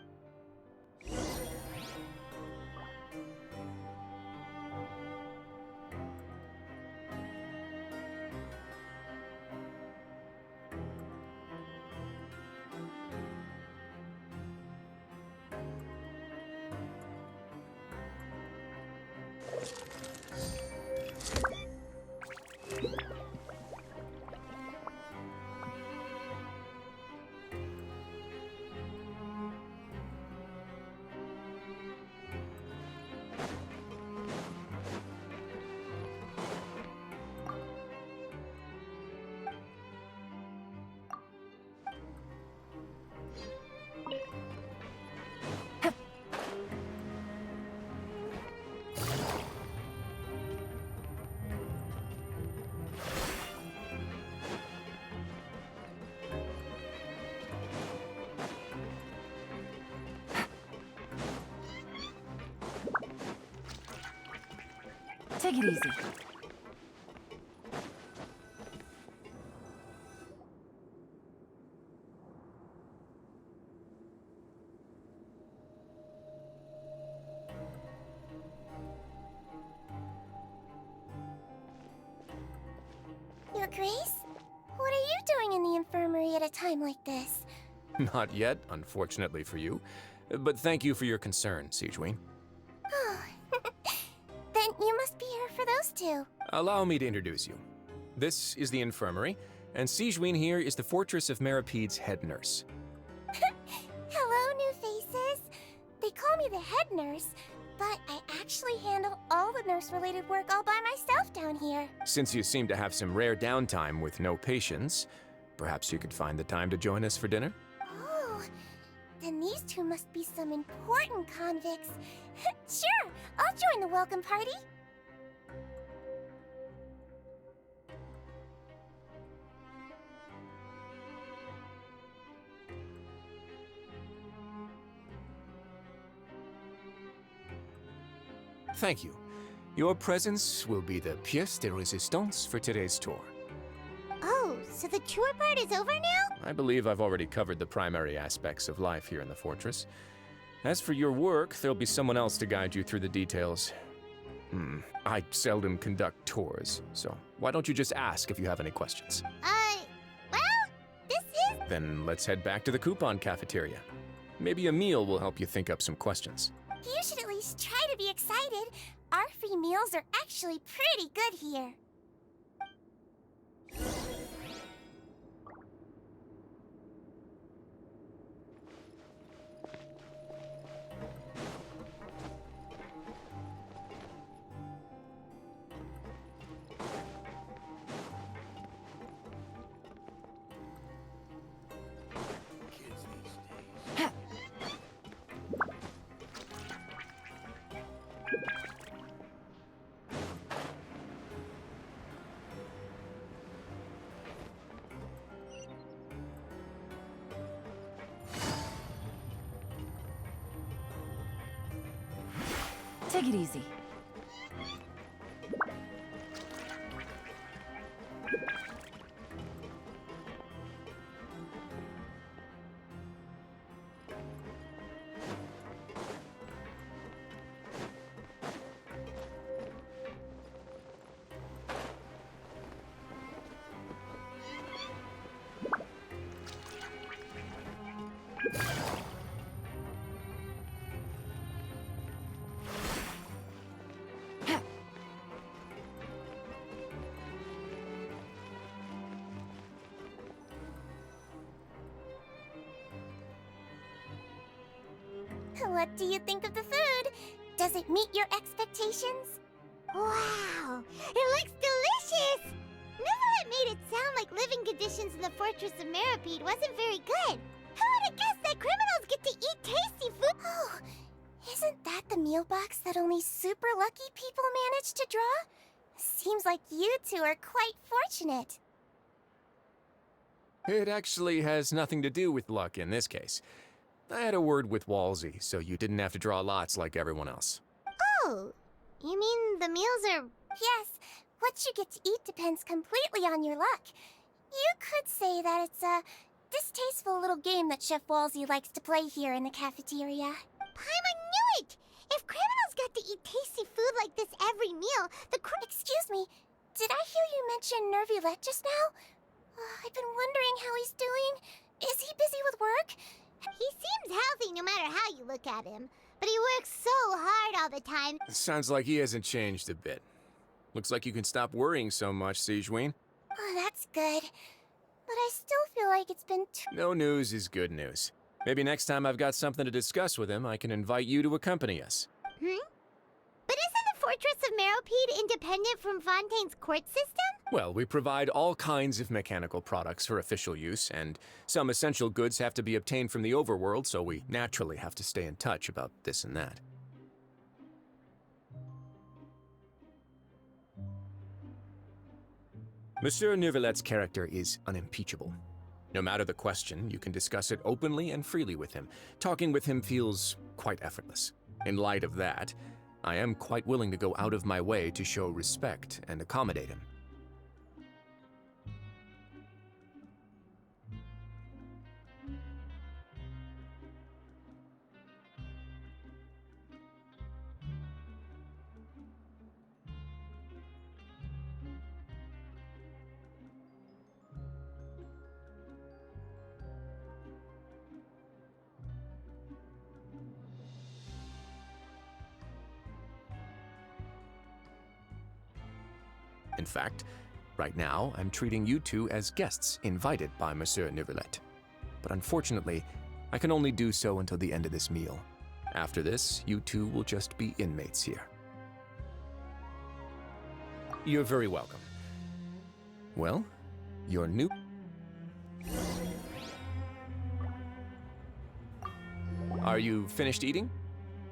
Take it easy. Your Grace? What are you doing in the infirmary at a time like this? Not yet, unfortunately for you. But thank you for your concern, Sigewin. Then you must be here for those two. Allow me to introduce you. This is the infirmary, and Sigewin here is the Fortress of Meripede's head nurse. Hello, new faces. They call me the head nurse, but I actually handle all the nurse-related work all by myself down here. Since you seem to have some rare downtime with no patients, perhaps you could find the time to join us for dinner? Oh, then these two must be some important convicts. Sure, I'll join the welcome party. Thank you. Your presence will be the pièce de résistance for today's tour. Oh, so the tour part is over now? I believe I've already covered the primary aspects of life here in the fortress. As for your work, there'll be someone else to guide you through the details. I seldom conduct tours, so why don't you just ask if you have any questions? Well, this is... Then let's head back to the coupon cafeteria. Maybe a meal will help you think up some questions. You should at least try to be excited. Our free meals are actually pretty good here. Take it easy. What do you think of the food? Does it meet your expectations? Wow, it looks delicious! Neverlet made it sound like living conditions in the Fortress of Meripede wasn't very good. Who would have guessed that criminals get to eat tasty food? Oh, isn't that the meal box that only super lucky people manage to draw? Seems like you two are quite fortunate. It actually has nothing to do with luck in this case. I had a word with Walsey, so you didn't have to draw lots like everyone else. Oh, you mean the meals are... Yes, what you get to eat depends completely on your luck. You could say that it's a distasteful little game that Chef Walsey likes to play here in the cafeteria. Paimon knew it! If criminals got to eat tasty food like this every meal, Excuse me, did I hear you mention Nervulette just now? I've been wondering how he's doing. Is he busy with work? He seems healthy no matter how you look at him, but he works so hard all the time. Sounds like he hasn't changed a bit. Looks like you can stop worrying so much, Sigeween. Oh, that's good. But I still feel like it's been No news is good news. Maybe next time I've got something to discuss with him, I can invite you to accompany us. But isn't the Fortress of Meripede independent from Fontaine's court system? Well, we provide all kinds of mechanical products for official use, and some essential goods have to be obtained from the overworld, so we naturally have to stay in touch about this and that. Monsieur Neuvillette's character is unimpeachable. No matter the question, you can discuss it openly and freely with him. Talking with him feels quite effortless. In light of that, I am quite willing to go out of my way to show respect and accommodate him. In fact, right now, I'm treating you two as guests invited by Monsieur Neuvillette. But unfortunately, I can only do so until the end of this meal. After this, you two will just be inmates here. You're very welcome. Well, your new... Are you finished eating?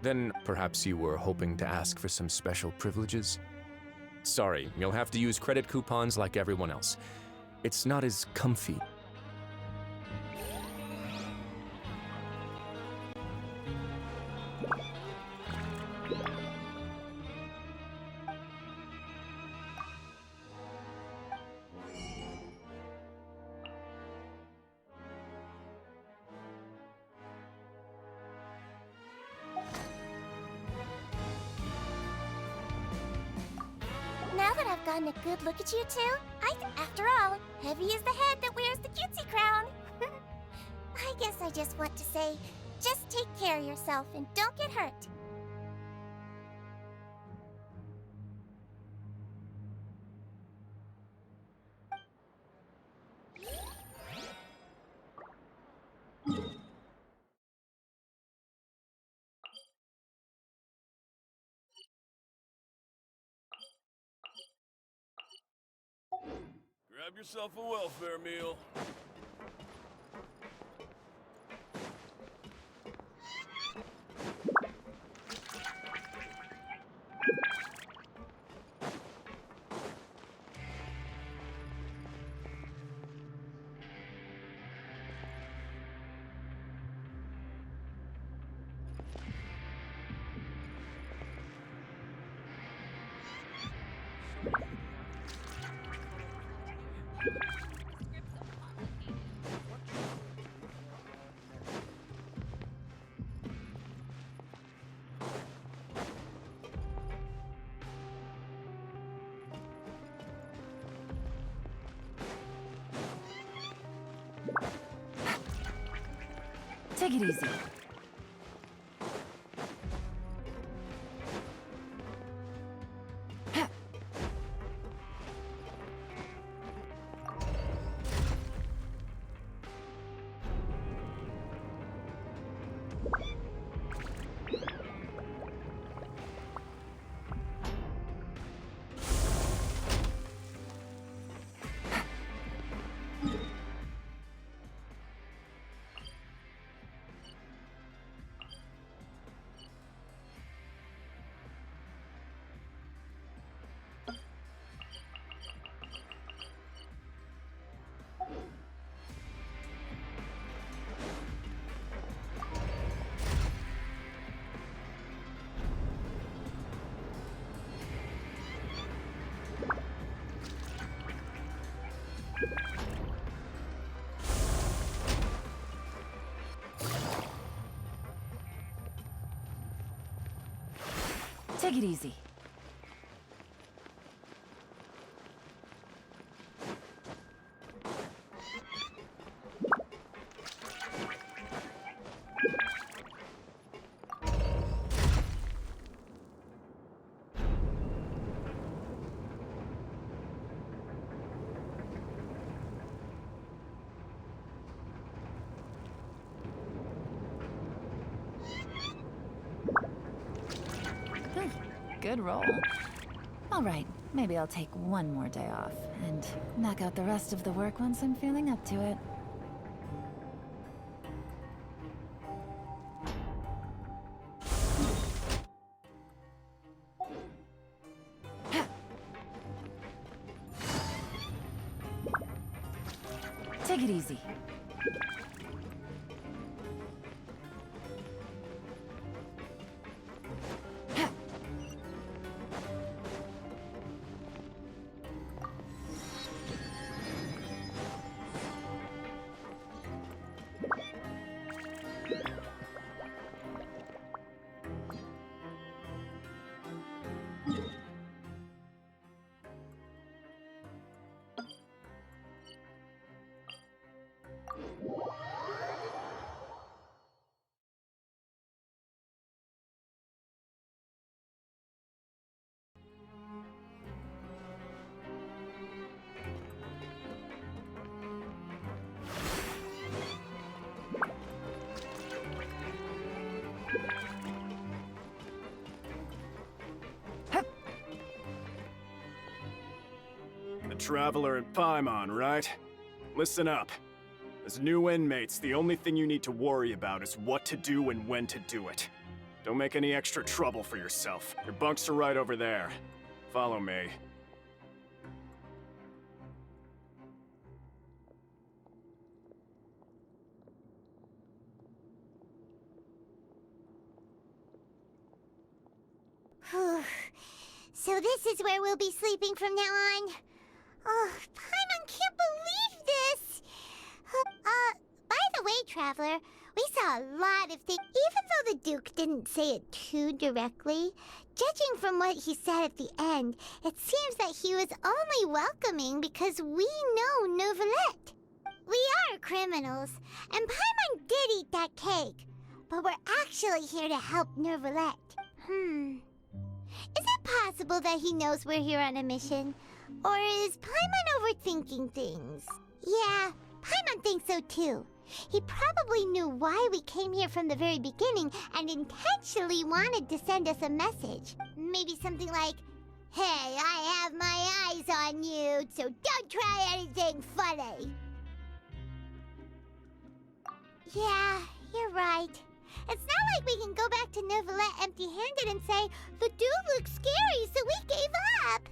Then perhaps you were hoping to ask for some special privileges? Sorry, you'll have to use credit coupons like everyone else. It's not as comfy. I've gotten a good look at you two, after all, heavy is the head that wears the cutesy crown. I guess I just want to say, just take care of yourself and don't get hurt. Grab yourself a welfare meal. Take it easy. Take it easy. Good roll. All right, maybe I'll take one more day off and knock out the rest of the work once I'm feeling up to it. Take it easy. Traveler in Paimon, right? Listen up. As new inmates, the only thing you need to worry about is what to do and when to do it. Don't make any extra trouble for yourself. Your bunks are right over there. Follow me. So this is where we'll be sleeping from now on. Oh, Paimon can't believe this! By the way, Traveler, We saw a lot of things, even though the Duke didn't say it too directly. Judging from what he said at the end, it seems that he was only welcoming because we know Novelette. We are criminals, and Paimon did eat that cake, but we're actually here to help Novelette. Is it possible that he knows we're here on a mission? Or is Paimon overthinking things? Yeah, Paimon thinks so too. He probably knew why we came here from the very beginning and intentionally wanted to send us a message. Maybe something like, "Hey, I have my eyes on you, so don't try anything funny." Yeah, you're right. It's not like we can go back to Novelette empty-handed and say, "The dude looks scary, so we gave up."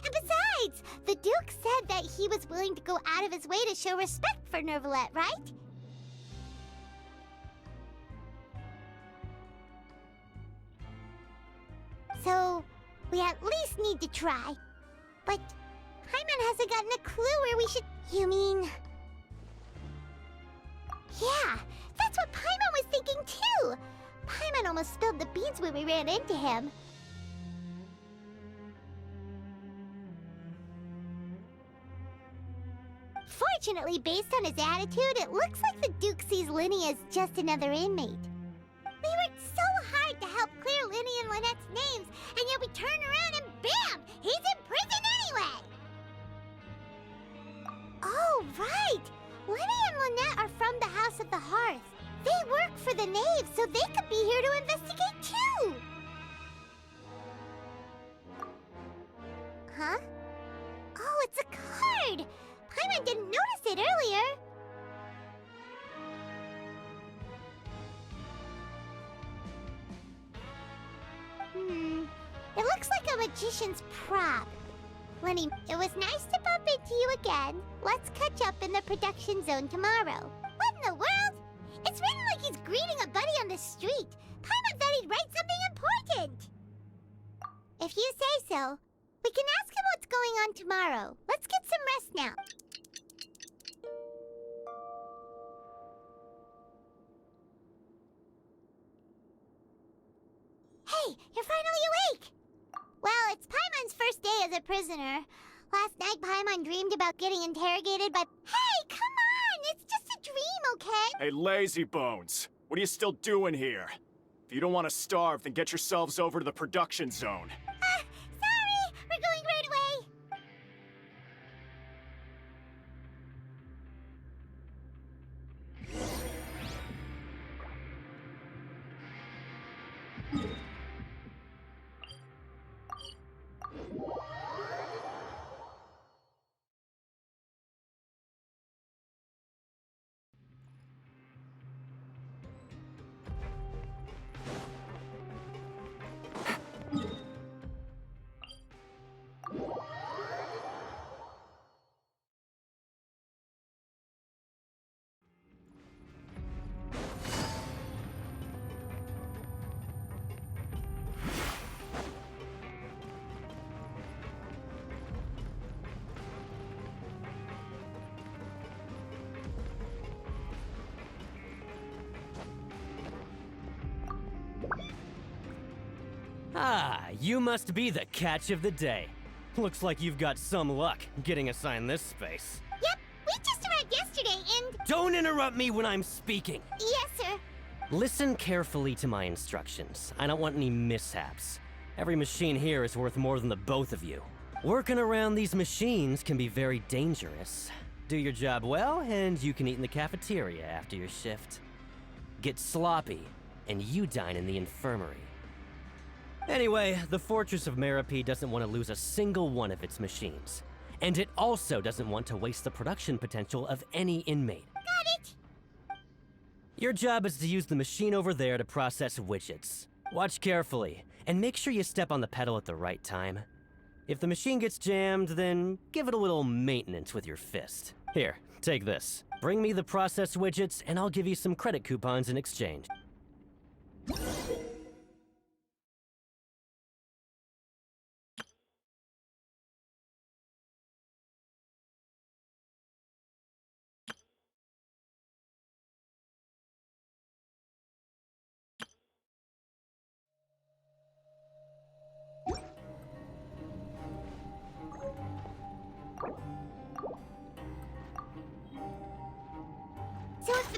And besides, the Duke said that he was willing to go out of his way to show respect for Novelette, right? So, we at least need to try. But Paimon hasn't gotten a clue where we should... You mean... Yeah, that's what Paimon was thinking too! Paimon almost spilled the beans when we ran into him. Fortunately, based on his attitude, it looks like the Duke sees Linny as just another inmate. We worked so hard to help clear Linny and Lynette's names, and yet we turn around and bam! He's in prison anyway! Oh, right! Linny and Lynette are from the House of the Hearth. They work for the Knave, so they could be here to investigate too! Huh? Oh, it's a card! Paimon didn't notice it earlier. It looks like a magician's prop. Lenny, it was nice to bump into you again. Let's catch up in the production zone tomorrow. What in the world? It's written like he's greeting a buddy on the street. Paimon thought he'd write something important. If you say so, we can ask him what's going on tomorrow. Let's get some rest now. Hey, you're finally awake! Well, it's Paimon's first day as a prisoner. Last night, Paimon dreamed about getting interrogated by... Hey, come on! It's just a dream, okay? Hey, lazy bones. What are you still doing here? If you don't want to starve, then get yourselves over to the production zone. Sorry! We're going right away! Ah, you must be the catch of the day. Looks like you've got some luck getting assigned this space. Yep, we just arrived yesterday and... Don't interrupt me when I'm speaking! Yes, sir. Listen carefully to my instructions. I don't want any mishaps. Every machine here is worth more than the both of you. Working around these machines can be very dangerous. Do your job well, and you can eat in the cafeteria after your shift. Get sloppy, and you dine in the infirmary. Anyway, the Fortress of Merope doesn't want to lose a single one of its machines. And it also doesn't want to waste the production potential of any inmate. Got it! Your job is to use the machine over there to process widgets. Watch carefully, and make sure you step on the pedal at the right time. If the machine gets jammed, then give it a little maintenance with your fist. Here, take this. Bring me the process widgets, and I'll give you some credit coupons in exchange.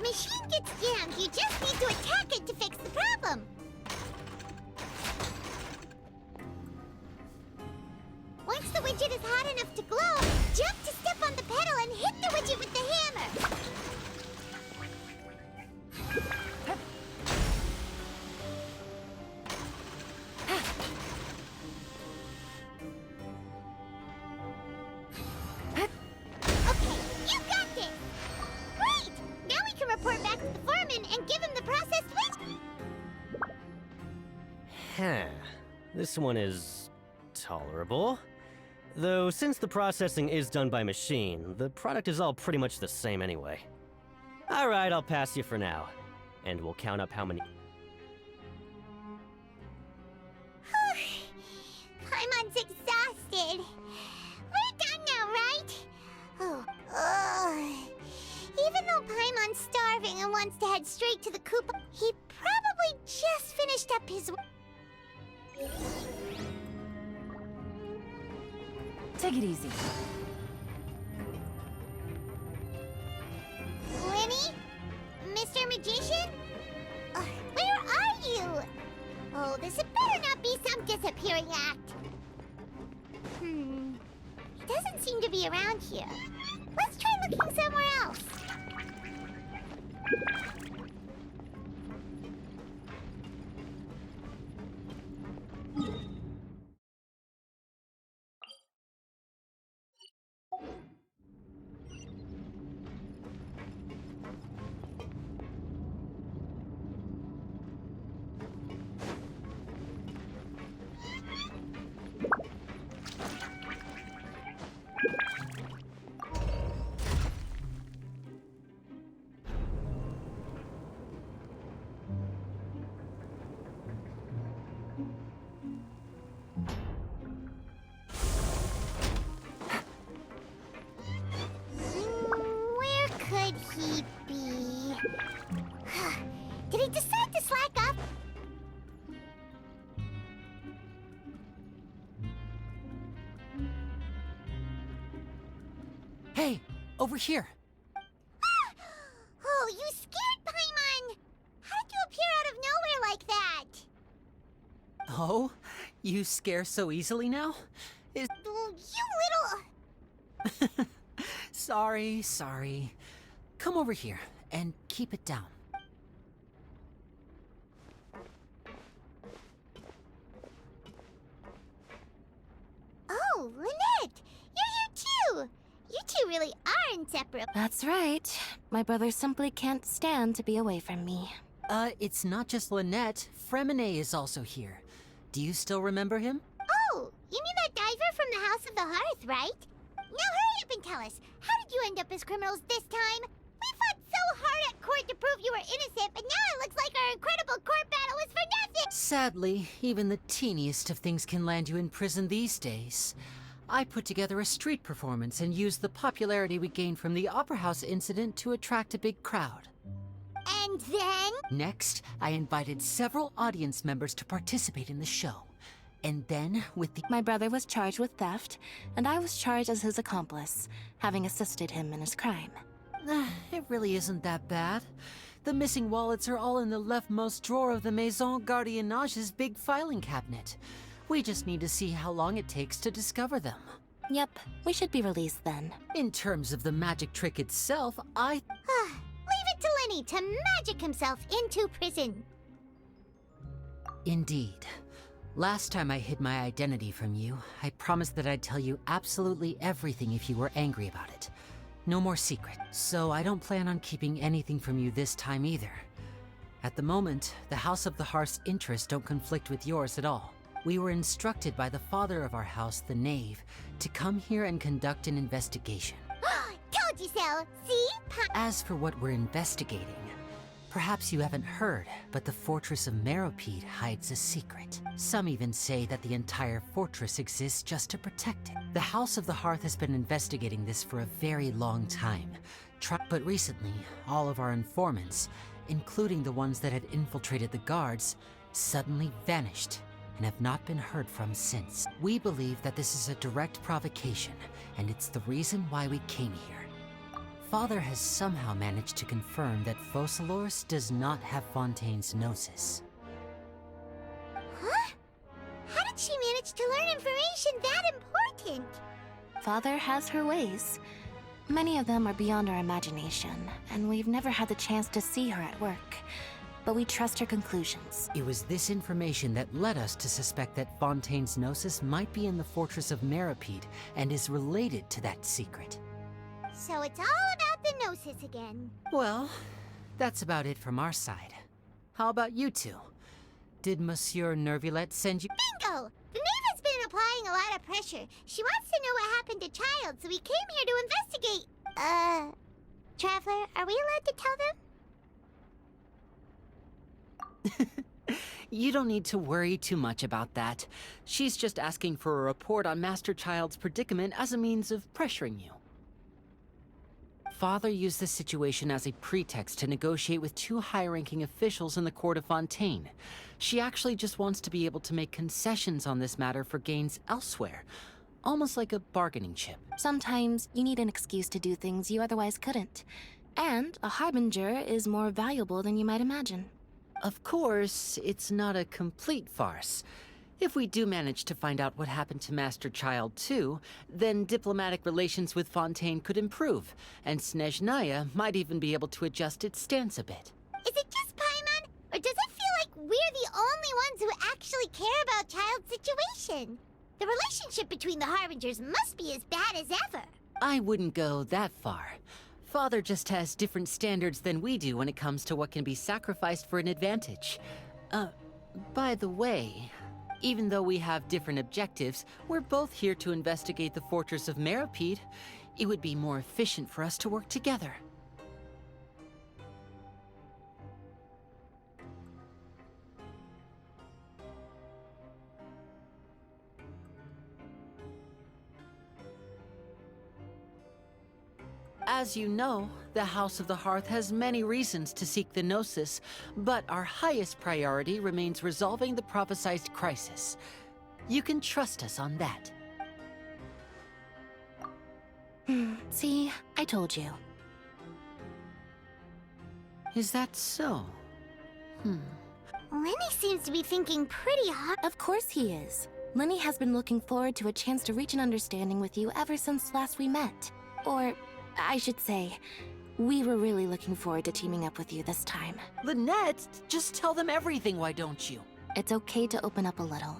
machine gets jammed, you just need to attack it to fix the problem. Once the widget is hot enough to glow, jump to step on the pedal and hit the widget with the hammer. Okay, you got this! Great! Now we can report back to the foreman and give him the processed widget. Huh. This one is tolerable. Though, since the processing is done by machine, the product is all pretty much the same anyway. Alright, I'll pass you for now. And we'll count up how many. Paimon's exhausted. We're done now, right? Oh, even though Paimon's starving and wants to head straight to the coop, he probably just finished up his... Take it easy. Lenny? Mr. Magician? Where are you? Oh, this had better not be some disappearing act. He doesn't seem to be around here. Let's try looking somewhere else. Where could he be? Did he decide to slack off? Hey, over here. Oh, you scared Paimon! How did you appear out of nowhere like that? Oh, you scare so easily now? You little... Sorry. Come over here and keep it down. Oh, Lynette! You're here too! You two really are inseparable. That's right. My brother simply can't stand to be away from me. It's not just Lynette. Fremine is also here. Do you still remember him? Oh, you mean that diver from the House of the Hearth, right? Now hurry up and tell us, how did you end up as criminals this time? We fought so hard at court to prove you were innocent, but now it looks like our incredible court battle was for nothing! Sadly, even the teeniest of things can land you in prison these days. I put together a street performance and used the popularity we gained from the Opera House incident to attract a big crowd. And then? Next, I invited several audience members to participate in the show. And then, with the... My brother was charged with theft, and I was charged as his accomplice, having assisted him in his crime. It really isn't that bad. The missing wallets are all in the leftmost drawer of the Maison Gardiennage's big filing cabinet. We just need to see how long it takes to discover them. Yep, we should be released then. In terms of the magic trick itself, Leave it to Lenny to magic himself into prison. Indeed. Last time I hid my identity from you, I promised that I'd tell you absolutely everything if you were angry about it. No more secret. So I don't plan on keeping anything from you this time either. At the moment, the House of the Hearth's interests don't conflict with yours at all. We were instructed by the father of our house, the Knave, to come here and conduct an investigation. Told you so! See? As for what we're investigating, perhaps you haven't heard, but the fortress of Meropide hides a secret. Some even say that the entire fortress exists just to protect it. The House of the Hearth has been investigating this for a very long time. But recently, all of our informants, including the ones that had infiltrated the guards, suddenly vanished and have not been heard from since. We believe that this is a direct provocation, and it's the reason why we came here. Father has somehow managed to confirm that Focalors does not have Fontaine's Gnosis. Huh? How did she manage to learn information that important? Father has her ways. Many of them are beyond our imagination, and we've never had the chance to see her at work. But we trust her conclusions. It was this information that led us to suspect that Fontaine's Gnosis might be in the fortress of Meripede and is related to that secret. So it's all about the Gnosis again. Well, that's about it from our side. How about you two? Did Monsieur Nervulette send you— Bingo! The Knave has been applying a lot of pressure. She wants to know what happened to Child, so we came here to investigate. Traveler, are we allowed to tell them? You don't need to worry too much about that. She's just asking for a report on Master Child's predicament as a means of pressuring you. Father used this situation as a pretext to negotiate with two high-ranking officials in the court of Fontaine. She actually just wants to be able to make concessions on this matter for gains elsewhere, almost like a bargaining chip. Sometimes you need an excuse to do things you otherwise couldn't. And a harbinger is more valuable than you might imagine. Of course, it's not a complete farce. If we do manage to find out what happened to Master Child too, then diplomatic relations with Fontaine could improve, and Snezhnaya might even be able to adjust its stance a bit. Is it just Paimon, or does it feel like we're the only ones who actually care about Child's situation? The relationship between the Harbingers must be as bad as ever. I wouldn't go that far. Father just has different standards than we do when it comes to what can be sacrificed for an advantage. By the way, even though we have different objectives, we're both here to investigate the fortress of Meripede. It would be more efficient for us to work together. As you know, the House of the Hearth has many reasons to seek the Gnosis, but our highest priority remains resolving the prophesized crisis. You can trust us on that. See, I told you. Is that so? Lenny seems to be thinking pretty hard. Of course he is. Lenny has been looking forward to a chance to reach an understanding with you ever since last we met. Or, I should say, we were really looking forward to teaming up with you this time. Lynette, just tell them everything, why don't you? It's okay to open up a little.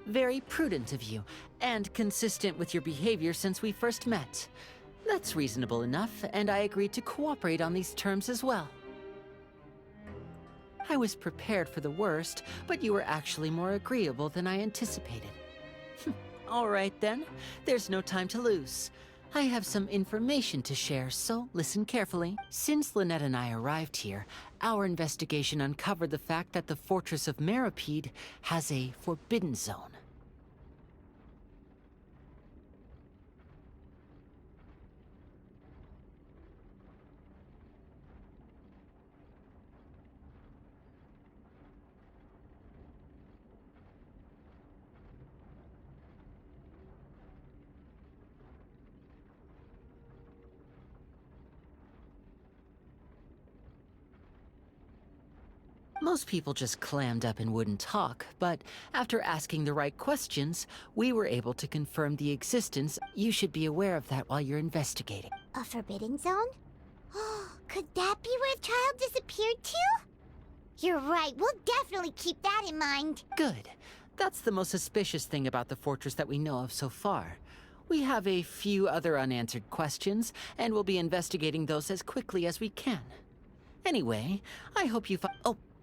Very prudent of you, and consistent with your behavior since we first met. That's reasonable enough, and I agreed to cooperate on these terms as well. I was prepared for the worst, but you were actually more agreeable than I anticipated. All right then, there's no time to lose. I have some information to share, so listen carefully. Since Lynette and I arrived here, our investigation uncovered the fact that the fortress of Meripede has a forbidden zone. Most people just clammed up and wouldn't talk, but after asking the right questions, we were able to confirm the existence. You should be aware of that while you're investigating. A forbidden zone? Could that be where Child disappeared to? You're right, we'll definitely keep that in mind. Good. That's the most suspicious thing about the fortress that we know of so far. We have a few other unanswered questions, and we'll be investigating those as quickly as we can. Anyway, I hope you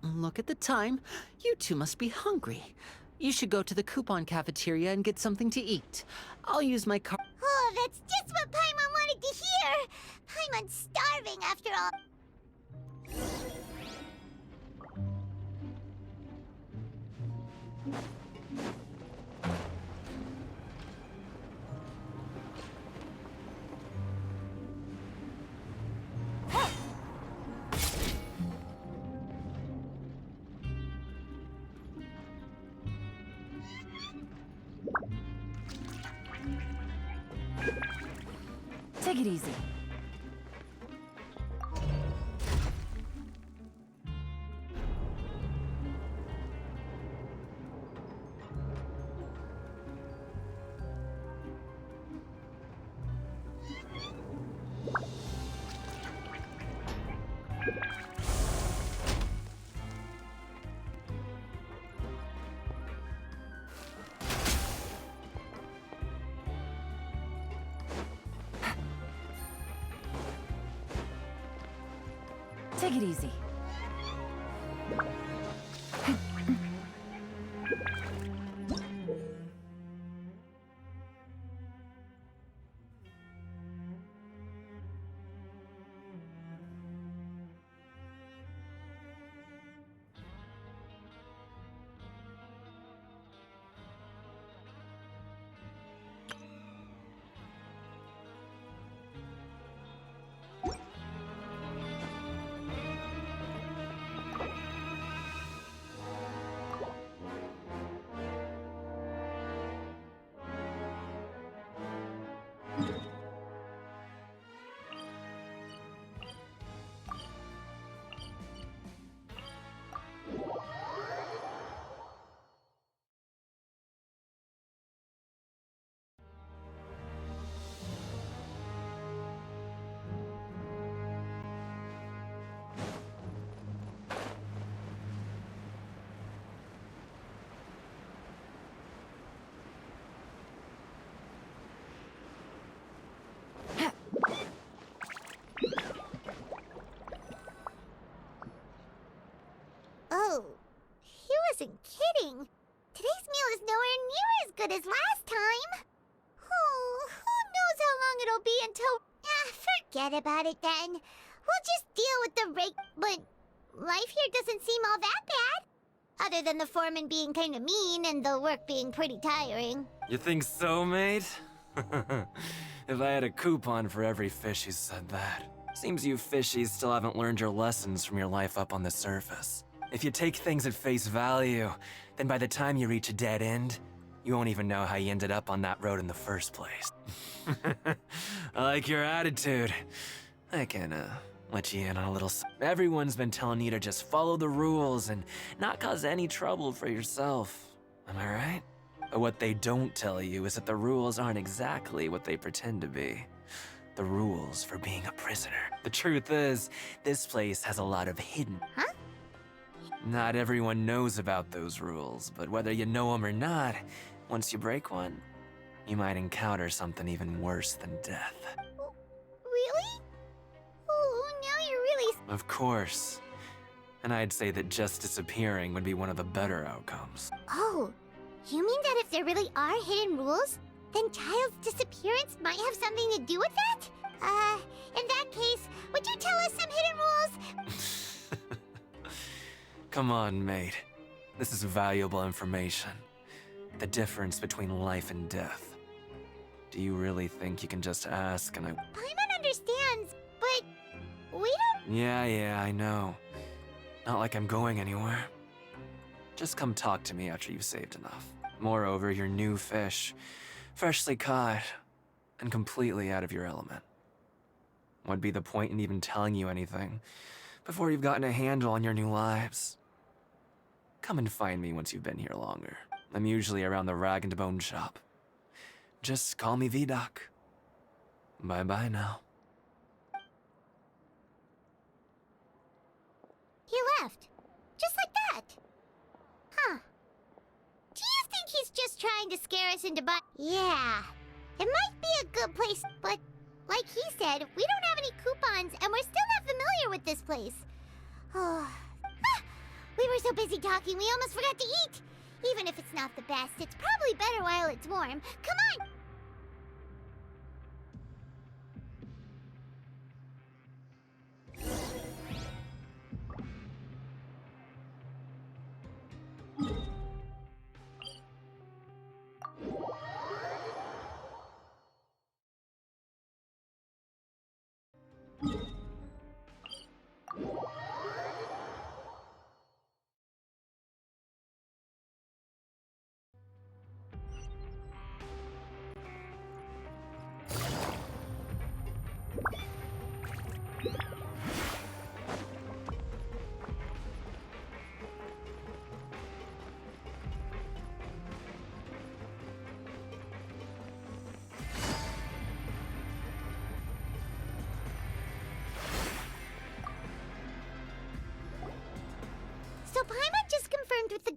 Oh, look at the time. You two must be hungry. You should go to the coupon cafeteria and get something to eat. I'll use my car. Oh, that's just what Paimon wanted to hear! Paimon's starving after all. Take it easy. Take it easy. Oh, he wasn't kidding. Today's meal is nowhere near as good as last time. Oh, who knows how long it'll be until... forget about it then. We'll just deal with the rate... But life here doesn't seem all that bad. Other than the foreman being kinda mean and the work being pretty tiring. You think so, mate? If I had a coupon for every fish who said that. Seems you fishies still haven't learned your lessons from your life up on the surface. If you take things at face value, then by the time you reach a dead end, you won't even know how you ended up on that road in the first place. I like your attitude. I can, let you in on a little... Everyone's been telling you to just follow the rules and not cause any trouble for yourself. Am I right? But what they don't tell you is that the rules aren't exactly what they pretend to be. The rules for being a prisoner. The truth is, this place has a lot of hidden... Huh? Not everyone knows about those rules, but whether you know them or not, once you break one, you might encounter something even worse than death. Really? Oh, now you're really... Of course. And I'd say that just disappearing would be one of the better outcomes. Oh, you mean that if there really are hidden rules, then Child's disappearance might have something to do with that? In that case, would you tell us some hidden rules? Come on, mate. This is valuable information. The difference between life and death. Do you really think you can just ask and I... Paimon understands, but we don't... Yeah, I know. Not like I'm going anywhere. Just come talk to me after you've saved enough. Moreover, you're new fish, freshly caught, and completely out of your element. What'd be the point in even telling you anything before you've gotten a handle on your new lives? Come and find me once you've been here longer. I'm usually around the rag and bone shop. Just call me Vidoc. Bye-bye now. He left. Just like that. Huh. Do you think he's just trying to scare us into Yeah. It might be a good place, but like he said, we don't have any coupons and we're still not familiar with this place. Oh. We were so busy talking, we almost forgot to eat. Even if it's not the best, it's probably better while it's warm. Come on!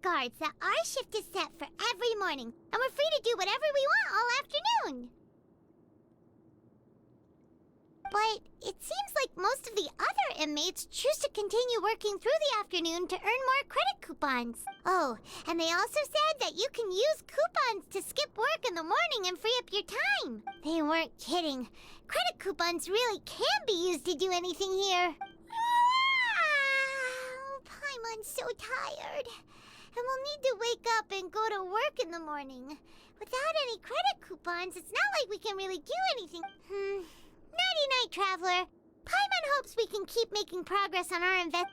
guards that our shift is set for every morning, and we're free to do whatever we want all afternoon. But it seems like most of the other inmates choose to continue working through the afternoon to earn more credit coupons. Oh, and they also said that you can use coupons to skip work in the morning and free up your time. They weren't kidding. Credit coupons really can be used to do anything here. Paimon's so tired. And we'll need to wake up and go to work in the morning. Without any credit coupons, it's not like we can really do anything. Nighty-night, Traveler. Paimon hopes we can keep making progress on our invest.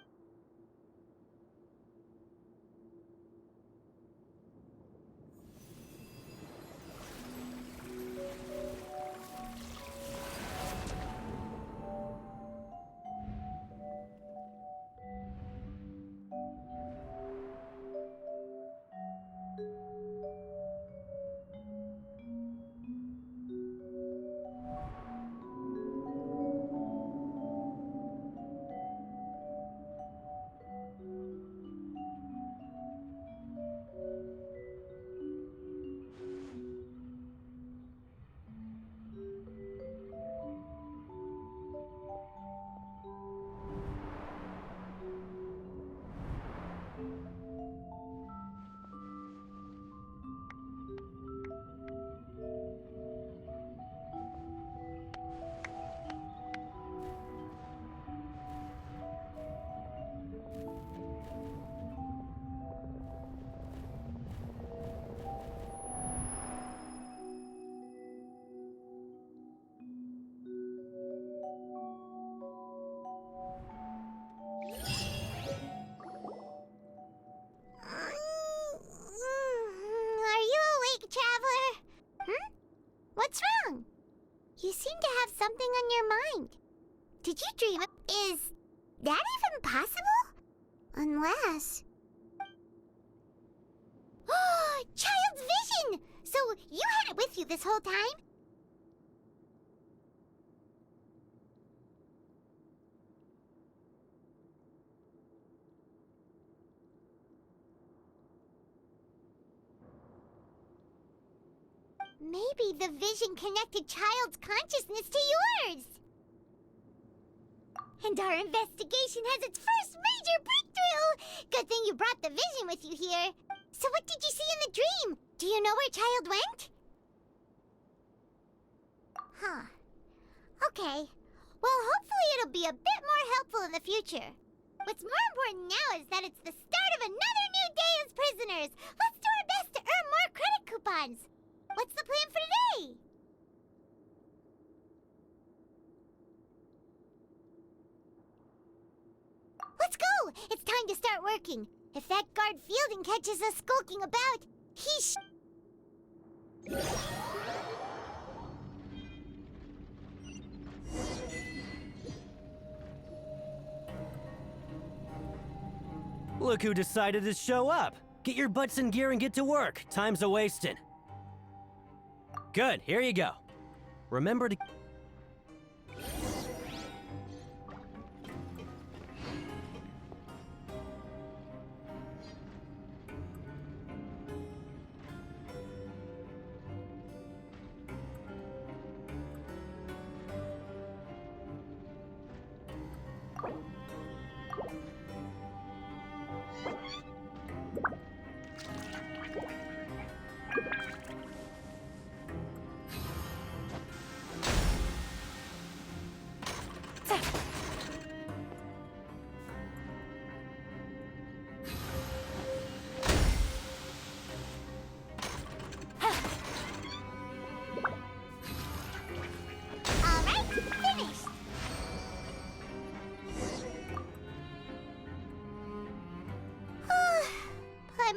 What's wrong? You seem to have something on your mind. Did you dream of... Is that even possible? Unless... Oh, child's vision! So you had it with you this whole time? Maybe the vision connected child's consciousness to yours. And our investigation has its first major breakthrough! Good thing you brought the vision with you here. So what did you see in the dream? Do you know where child went? Huh. Okay. Well, hopefully it'll be a bit more helpful in the future. What's more important now is that it's the start of another new day as prisoners. Let's do our best to earn more credit coupons. What's the plan for today? Let's go! It's time to start working. If that guard Fielding catches us skulking about, he Look who decided to show up. Get your butts in gear and get to work. Time's a-wasting. Good, here you go. Remember to...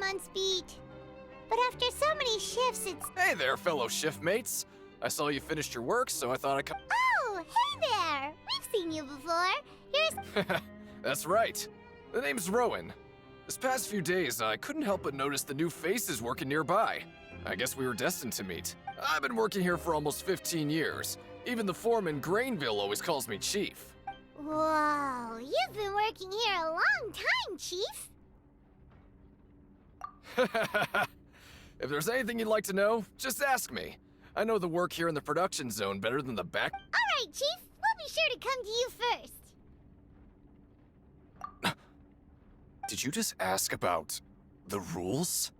on speed. But after so many shifts, it's... Hey there, fellow shiftmates. I saw you finished your work, so I thought I'd come... Oh, hey there! We've seen you before. Here's... That's right. The name's Rowan. This past few days, I couldn't help but notice the new faces working nearby. I guess we were destined to meet. I've been working here for almost 15 years. Even the foreman, Grainville, always calls me Chief. Whoa, you've been working here a long time, Chief. If there's anything you'd like to know, just ask me. I know the work here in the production zone better than the back. Alright, Chief. We'll be sure to come to you first. Did you just ask about the rules?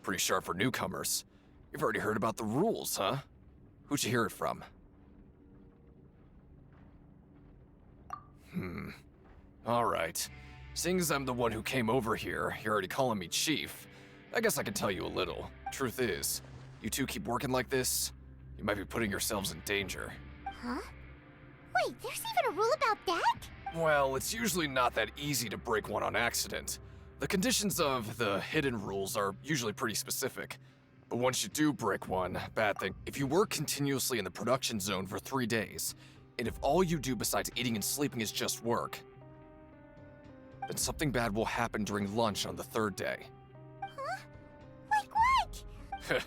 Pretty sharp for newcomers. You've already heard about the rules, huh? Who'd you hear it from? Alright. Seeing as I'm the one who came over here, you're already calling me Chief. I guess I can tell you a little. Truth is, you two keep working like this, you might be putting yourselves in danger. Huh? Wait, there's even a rule about that? Well, it's usually not that easy to break one on accident. The conditions of the hidden rules are usually pretty specific. But once you do break one, bad thing. If you work continuously in the production zone for 3 days, and if all you do besides eating and sleeping is just work, then something bad will happen during lunch on the 3rd day. Huh? Like what?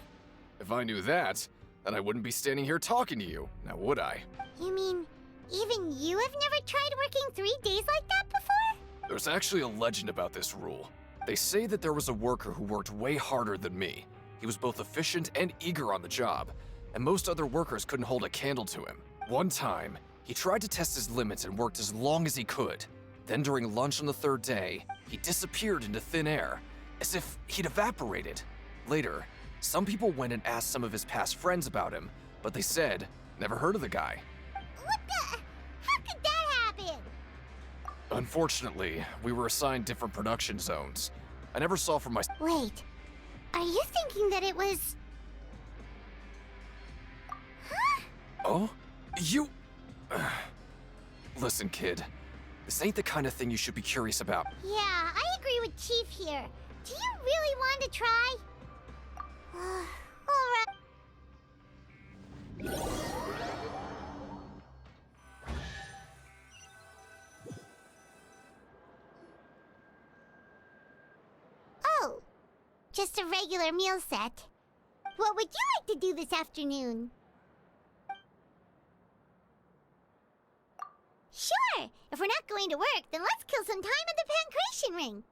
If I knew that, then I wouldn't be standing here talking to you, now would I? You mean, even you have never tried working 3 days like that before? There's actually a legend about this rule. They say that there was a worker who worked way harder than me. He was both efficient and eager on the job, and most other workers couldn't hold a candle to him. One time, he tried to test his limits and worked as long as he could. Then during lunch on the 3rd day, he disappeared into thin air, as if he'd evaporated. Later, some people went and asked some of his past friends about him, but they said, never heard of the guy. What the? How could that happen? Unfortunately, we were assigned different production zones. I never saw for myself. Wait, are you thinking that it was... Huh? Oh? You... Listen, kid. This ain't the kind of thing you should be curious about. Yeah, I agree with Chief here. Do you really want to try? Alright. Oh, just a regular meal set. What would you like to do this afternoon? Sure! If we're not going to work, then let's kill some time at the Pancration Ring.